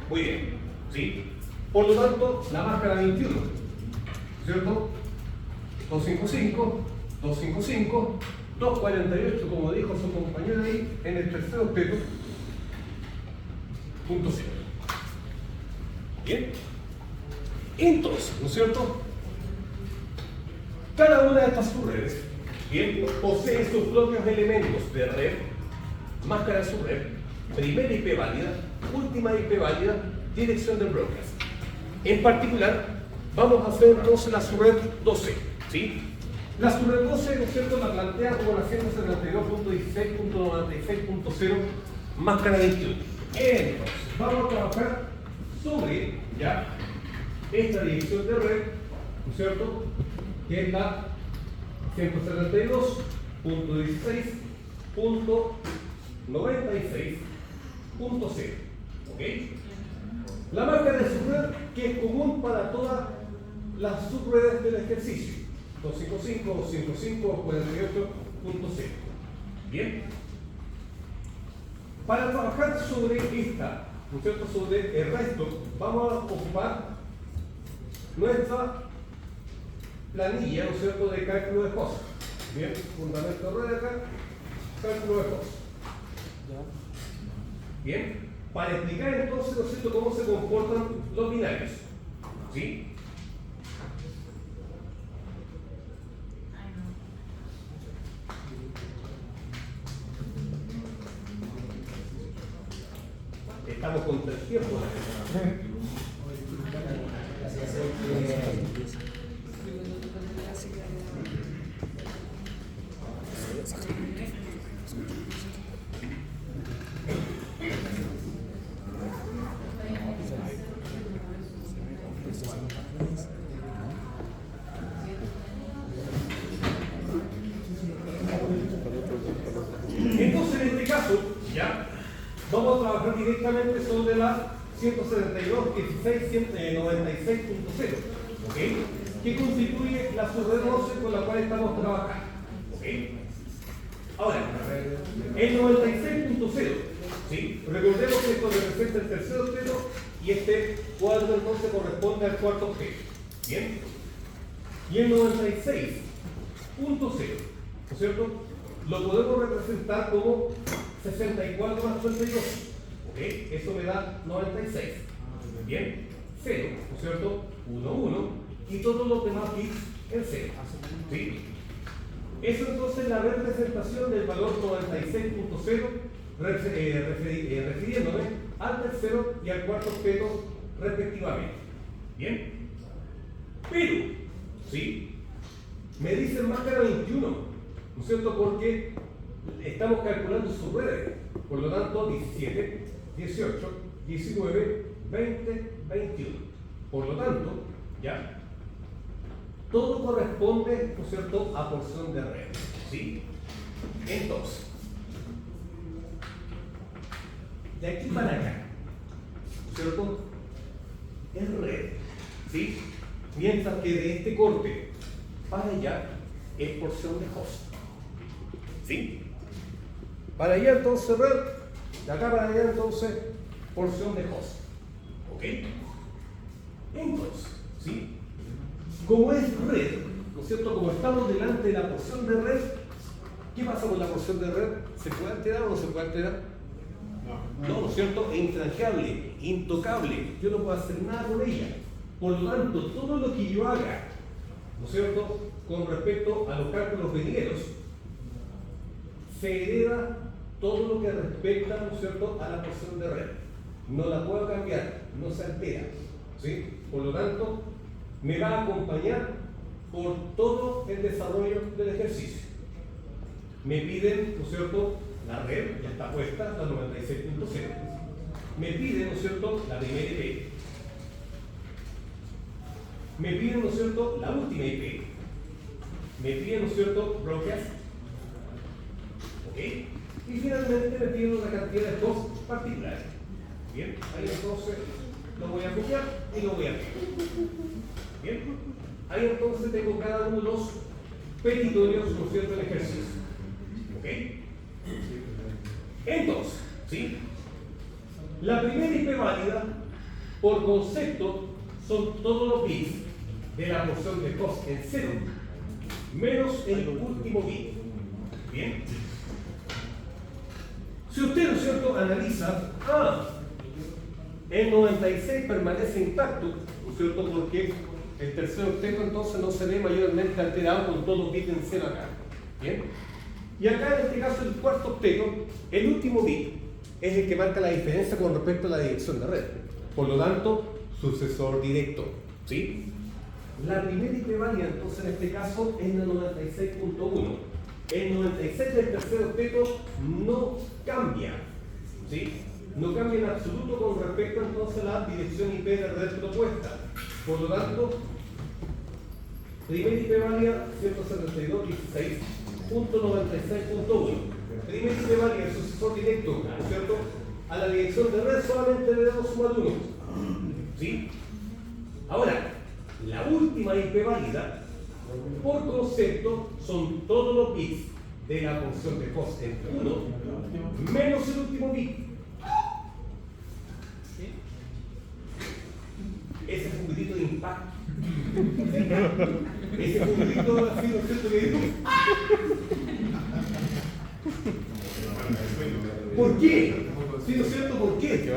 Muy bien. ¿Sí? Por lo tanto, la máscara 21, ¿cierto? 255, 255, 248, como dijo su compañero ahí, en el tercer octeto, punto 0. Bien. Entonces, ¿no es cierto?, cada una de estas subredes, bien, posee sus propios elementos de red, máscara de subred, primera IP válida, última IP válida, dirección de broadcast. En particular, vamos a hacer entonces la subred 12, ¿sí? La subred 12, ¿no es cierto?, la plantea como la 172.16.96.0 máscara 21. Entonces, vamos a trabajar sobre, ya, esta dirección de red, ¿no es cierto?, que es la 172.16.96.0. ¿Ok? La máscara de subred que es común para todas las subredes del ejercicio. 255, 255, 48.0. Bien. Para trabajar sobre esta, ¿no es cierto?, sobre el resto, vamos a ocupar nuestra planilla, ¿no es cierto?, de cálculo de host. Bien, fundamento de red acá, cálculo de host. Bien, para explicar entonces, ¿no es cierto?, cómo se comportan los binarios. ¿Sí? Estamos contra el tiempo. Entonces, en este caso, ya vamos a trabajar directamente sobre la 172.16.96.0, ¿ok?, que constituye la subred 12 con la cual estamos trabajando. ¿Ok? Ahora, el 96.0, ¿sí?, recordemos que esto representa el tercer octeto y este cuadro entonces corresponde al cuarto octeto. ¿Bien? Y el 96.0, ¿no es cierto?, lo podemos representar como 64 más 32. ¿Ok? Eso me da 96. Bien. 0, ¿no es cierto? 1, 1, y todos los demás bits en 0. ¿Sí? Eso entonces es la representación del valor 96.0, refiriéndome al tercero y al cuarto octeto respectivamente. ¿Bien? Pero, ¿sí? Me dicen máscara 21, ¿no es cierto? Porque estamos calculando sus redes. Por lo tanto, 17, 18, 19, 20, 21. Por lo tanto, ya, todo corresponde, ¿no es cierto?, a porción de red. ¿Sí? Entonces, de aquí para acá, ¿no es cierto?, es red. ¿Sí? Mientras que de este corte para allá es porción de host. ¿Sí? Para allá entonces red, de acá para allá entonces porción de host. ¿Ok? Entonces, ¿sí? Como es red, ¿no es cierto? Como estamos delante de la porción de red, ¿qué pasa con la porción de red? ¿Se puede alterar o no se puede alterar? No, ¿no es cierto? Es intranjeable, intocable. Yo no puedo hacer nada con ella. Por lo tanto, todo lo que yo haga, ¿no es cierto?, con respecto a los cálculos venideros, se hereda todo lo que respecta, ¿no es cierto?, a la porción de red. No la puedo cambiar, no se altera. ¿Sí? Por lo tanto, me va a acompañar por todo el desarrollo del ejercicio. Me piden, ¿no es cierto?, la red, ya está puesta, la 96.0. Me piden, ¿no es cierto?, la primera IP. Me piden, ¿no es cierto?, la última IP. Me piden, ¿no es cierto?, broadcast. ¿Ok? Y finalmente me piden una cantidad de hosts particulares. Bien, ahí entonces lo voy a copiar y lo voy a pegar. Bien, ahí entonces tengo cada uno de los petitorios, ¿no es cierto?, del ejercicio. ¿Ok? Entonces, ¿sí? La primera IP válida, por concepto, son todos los bits de la porción de host en 0, menos el último bit. Bien. Si usted, ¿no es cierto?, analiza, el 96 permanece intacto, ¿no es cierto?, porque el tercer octeto entonces no se ve mayormente alterado con todos los bits en 0 acá. Bien. Y acá en este caso el cuarto octeto, el último bit es el que marca la diferencia con respecto a la dirección de red. Por lo tanto, sucesor directo. ¿Sí? La primera IP válida entonces en este caso es la 96.1. El 96 del tercer octeto no cambia. ¿Sí? No cambia en absoluto con respecto entonces a la dirección IP de red propuesta. Por lo tanto, primera IP válida 172.16.96.1. Primera IP válida, el sucesor directo, ¿no es cierto?, a la dirección de red solamente le damos sumar 1. ¿Sí? Ahora, la última IP válida, por concepto, son todos los bits de la porción de host en 1 menos el último bit. Ese fungidito de impacto. Ese fungidito así, ¿no es cierto?, que digo. ¿Por qué? ¿Sí, no es cierto? ¿Por qué?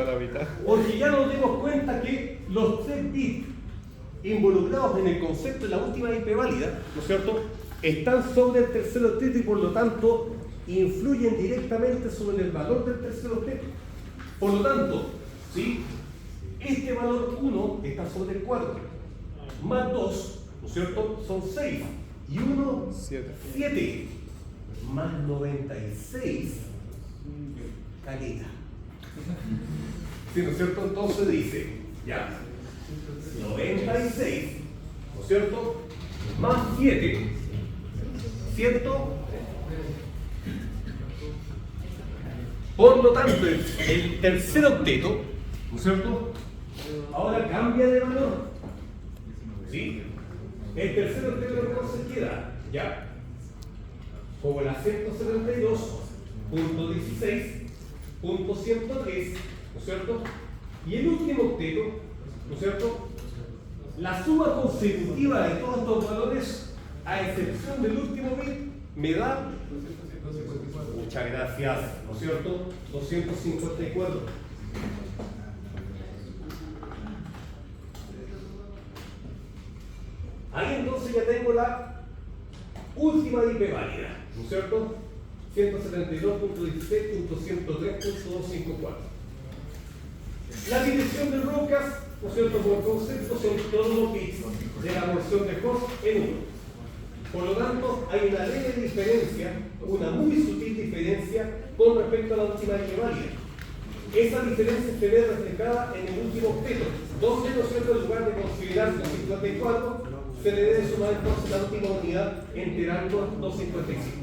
Porque ya nos dimos cuenta que los 3 bits involucrados en el concepto de la última IP válida, ¿no es cierto?, están sobre el tercer octeto y por lo tanto influyen directamente sobre el valor del tercer octeto. Por lo tanto, ¿sí?, este valor 1 está sobre el 4, más 2, ¿no es cierto?, son 6, y 1, 7, más 96, caleta. ¿Sí, no es cierto? Entonces dice, ya, 96, ¿no es cierto?, más 7, ¿cierto? Por lo tanto, el tercer octeto, ¿no es cierto?, ahora cambia de valor. ¿Sí? El tercer octeto entonces queda, ya, como la 172.16.103, ¿no es cierto? Y el último octeto, ¿no es cierto?, la suma consecutiva de todos estos valores, a excepción del último bit, me da, muchas gracias, ¿no es cierto?, 254. Ahí entonces ya tengo la última IP válida, ¿no es cierto? 172.16.103.254. La dirección del broadcast, ¿no es cierto?, por concepto son todos los bits de la porción de host en 1. Por lo tanto, hay una leve diferencia, una muy sutil diferencia con respecto a la última IP válida. Esa diferencia se ve reflejada en el último octeto, donde, ¿no es cierto?, en lugar de considerar 254, se le debe sumar entonces la última unidad enterando 255.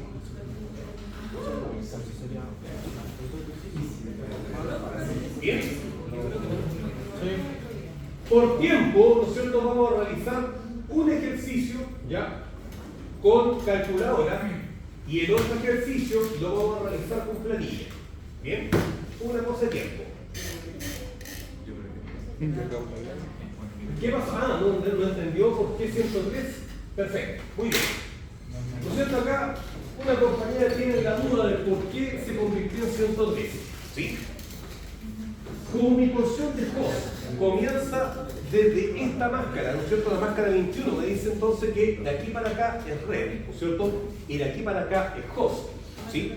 Bien. Por tiempo, ¿no es cierto?, vamos a realizar un ejercicio, ¿ya?, con calculadora, y el otro ejercicio lo vamos a realizar con planilla. Bien, una cosa de tiempo. ¿Qué pasó? Ah, no entendió por qué 103. Perfecto, muy bien. ¿No es cierto? Acá una compañera tiene la duda de por qué se convirtió en 103. ¿Sí? Como mi porción de host comienza desde esta máscara, ¿no es cierto? La máscara 21 me dice entonces que de aquí para acá es red, ¿no es cierto? Y de aquí para acá es host. ¿Sí?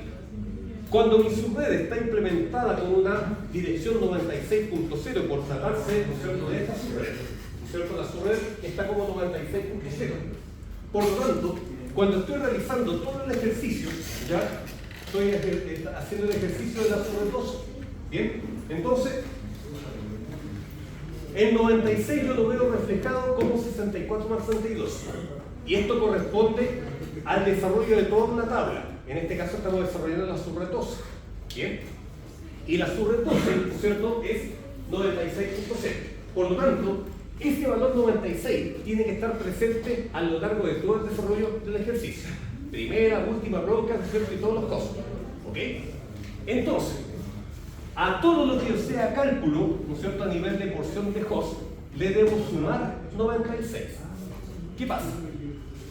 Cuando mi subred está implementada con una dirección 96.0 por tratarse, ¿no es cierto?, de esta subred, ¿no es cierto?, la subred está como 96.0. Por lo tanto, cuando estoy realizando todo el ejercicio, ya estoy haciendo el ejercicio de la subred 2. Bien, entonces, el 96 yo lo veo reflejado como 64 más 62. Y esto corresponde al desarrollo de toda una tabla. En este caso estamos desarrollando la subred 12. ¿Bien? Y la subred 12, ¿no es cierto?, es 96.0. Por lo tanto, ese valor 96 tiene que estar presente a lo largo de todo el desarrollo del ejercicio. Primera, última, broadcast, ¿no es cierto?, y todos los costos. ¿Ok? Entonces, a todo lo que yo sea cálculo, ¿no es cierto?, a nivel de porción de host, le debo sumar 96. ¿Qué pasa?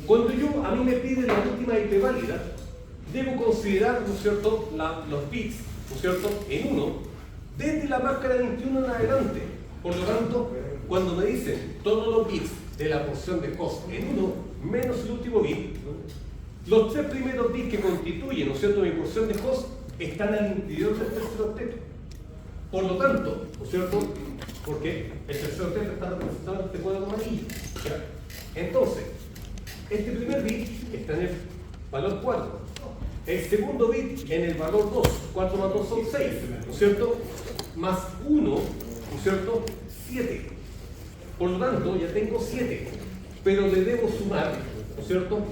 Cuando a mí me pide la última IP válida, debo considerar, ¿no es cierto?, los bits, ¿no es cierto?, en 1, desde la máscara 21 en adelante. Por lo tanto, cuando me dicen todos los bits de la porción de host en 1, menos el último bit, los 3 primeros bits que constituyen, ¿no es cierto?, mi porción de host, están al interior del tercer octeto. Por lo tanto, ¿no es cierto?, porque el tercer octeto está representado en este cuadro amarillo. ¿Ya? Entonces, este primer bit está en el valor 4. El segundo bit en el valor 2. 4 más 2 son 6, ¿no es cierto? Más 1, ¿no es cierto?, 7. Por lo tanto, ya tengo 7. Pero le debo sumar, ¿no es cierto?,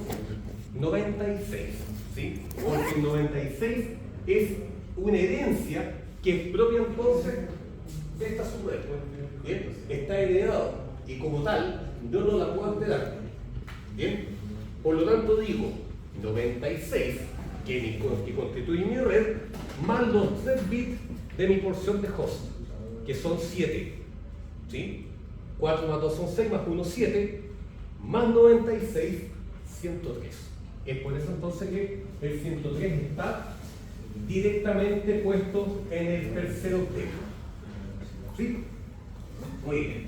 96. ¿Sí? Porque el 96 es una herencia que es propia entonces de esta subred. ¿Bien? Está heredado y como tal yo no la puedo alterar. ¿Bien? Por lo tanto digo 96 que constituye mi red más los 3 bits de mi porción de host, que son 7. ¿Sí? 4 más 2 son 6, más 1 7, más 96, 103. Es por eso entonces que el 103 está directamente puesto en el tercer octeto. ¿Sí? Muy bien.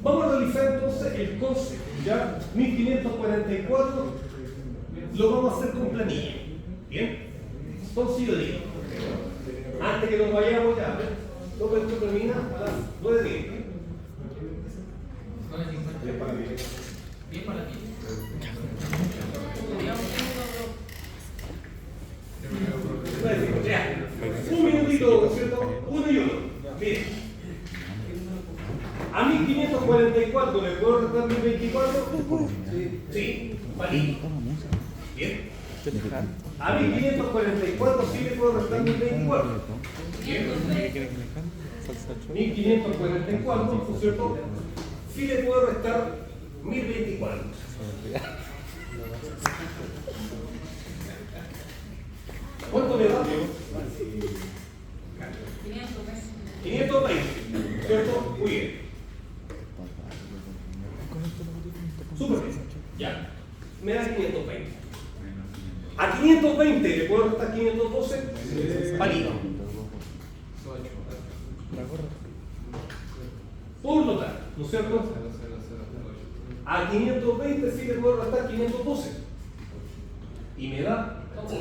Vamos a realizar entonces el concepto. Ya 1544 lo vamos a hacer con planilla. ¿Bien? Entonces yo digo, antes que nos vayamos ya, todo esto termina a las 9:10.
Bien para ti. Bien para ti.
Ya, un minutito, ¿cierto? Uno y uno. Bien. A 1544 le puedo restar 1024. Sí, palito. Bien. A 1544 sí le puedo restar 1024. Bien. 1544, ¿no es cierto? Sí le puedo restar 1024. ¿Cuánto me da? 520, ¿cierto? Muy bien. Súper bien. Ya. Me da 520. A 520 le puedo restar 512. Palito. Por lo tanto, ¿no es cierto? A 520 sí le puedo restar 512. Y me da 8.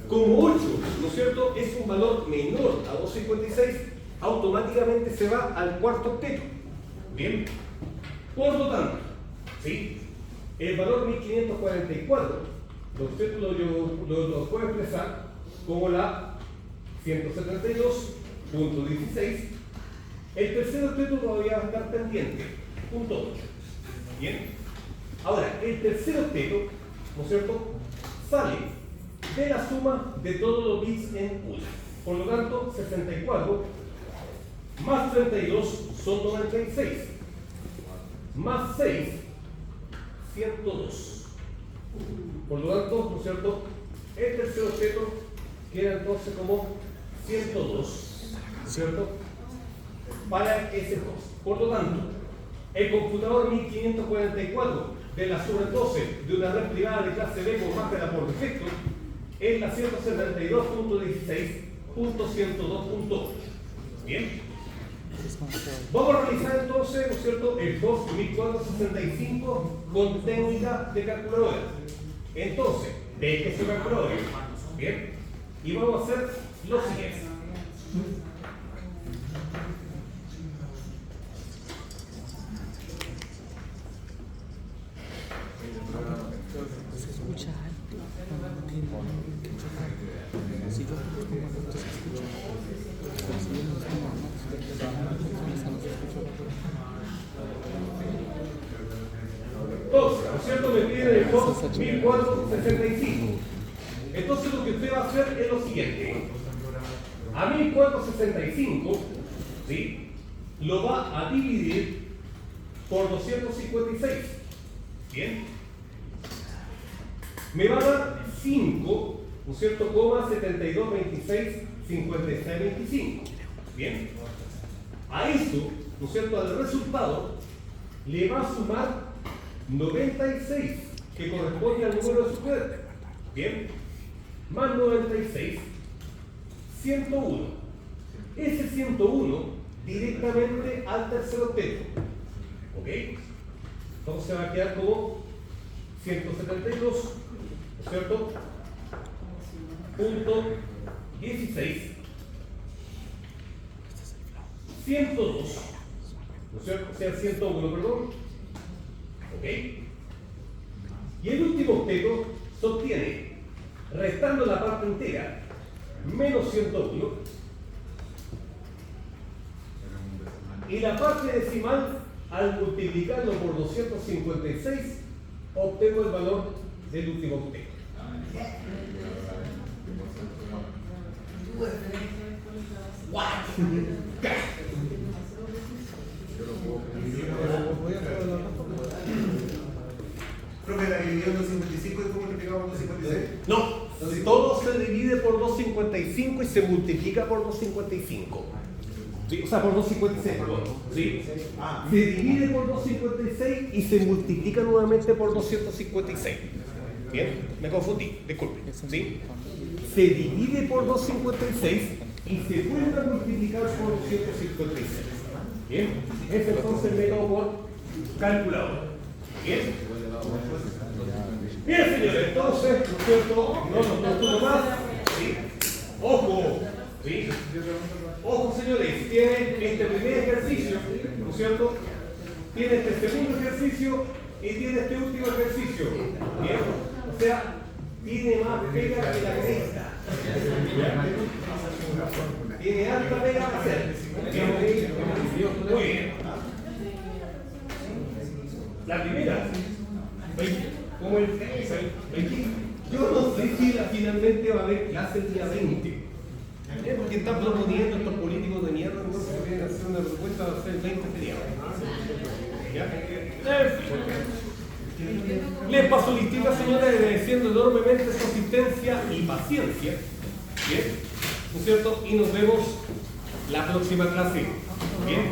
Como 8, ¿no es cierto?, es un valor menor a 256, automáticamente se va al cuarto octeto. Bien. Por lo tanto, ¿sí?, el valor 1544 lo puedo expresar como la 172.16. El tercer octeto todavía va a estar pendiente, punto 8. Bien. Ahora, el tercer octeto, ¿no es cierto?, sale de la suma de todos los bits en 1. Por lo tanto, 64 más 32 son 96. Más 6, 102. Por lo tanto, ¿no es cierto?, el tercer octeto queda entonces como 102, ¿cierto?, para ese 2. Por lo tanto, el computador 1544 de la suma 12 de una red privada de clase B con máscara por defecto es la 172.16.102.8. Bien. Vamos a realizar entonces, ¿no es cierto?, el COS 1465 con técnica de calculadora. Entonces, deje su calculadora. Bien. Y vamos a hacer lo siguiente.
Se escucha alto. No tiene mucho alto. Si yo pongo alto se escucha. Pero si yo no pongo alto, no se escucha.
Entonces, ¿no es cierto?, me piden el COS 1465. Entonces lo que usted va a hacer es lo siguiente. A 1465, ¿sí?, lo va a dividir por 256. Bien. Me va a dar 5, ¿no es cierto?, coma 7226 5625. Bien. A esto, ¿no es cierto?, al resultado le va a sumar 96, que corresponde al número de su cuenta. Bien. Más 96, 101. Ese 101 directamente al tercer octeto. ¿Ok? Entonces va a quedar como 172, ¿no es cierto?, punto 16, 102, ¿no es cierto?, o sea, 101, perdón. ¿Ok? Y el último octeto se obtiene restando la parte entera menos 101 y la parte decimal, al multiplicarlo por 256, obtengo el valor del último octeto.
Profe, la dividió en 255 y después multiplicado por 256.
No, todo se divide por 255 y se multiplica por 255. ¿Sí? O sea, por 256, perdón. ¿Sí? Se divide por 256 y se multiplica nuevamente por 256. Bien, me confundí, disculpe. ¿Sí? Se divide por 256 y se vuelve a multiplicar por 256. Bien, ese entonces el método por calculadora. Bien. Bien, señores, entonces, ¿no es cierto?, no nos preocupa más. ¿Sí? Ojo, ¿sí? Ojo, señores, tiene este primer ejercicio, ¿no es cierto?, tiene este segundo ejercicio y tiene este último ejercicio. Bien, o sea, tiene más pega que la cresta. Tiene alta pega para hacer. Bien. Muy bien. La primera, como el yo no sé si finalmente va a haber clase el día 20. Porque están proponiendo estos políticos de mierda, entonces que vienen a hacer una propuesta de hacer 20 feriados. ¿Ya? Les paso listita, señora, agradeciendo enormemente su asistencia y paciencia. ¿Bien? ¿No es cierto? Y nos vemos la próxima clase. ¿Bien?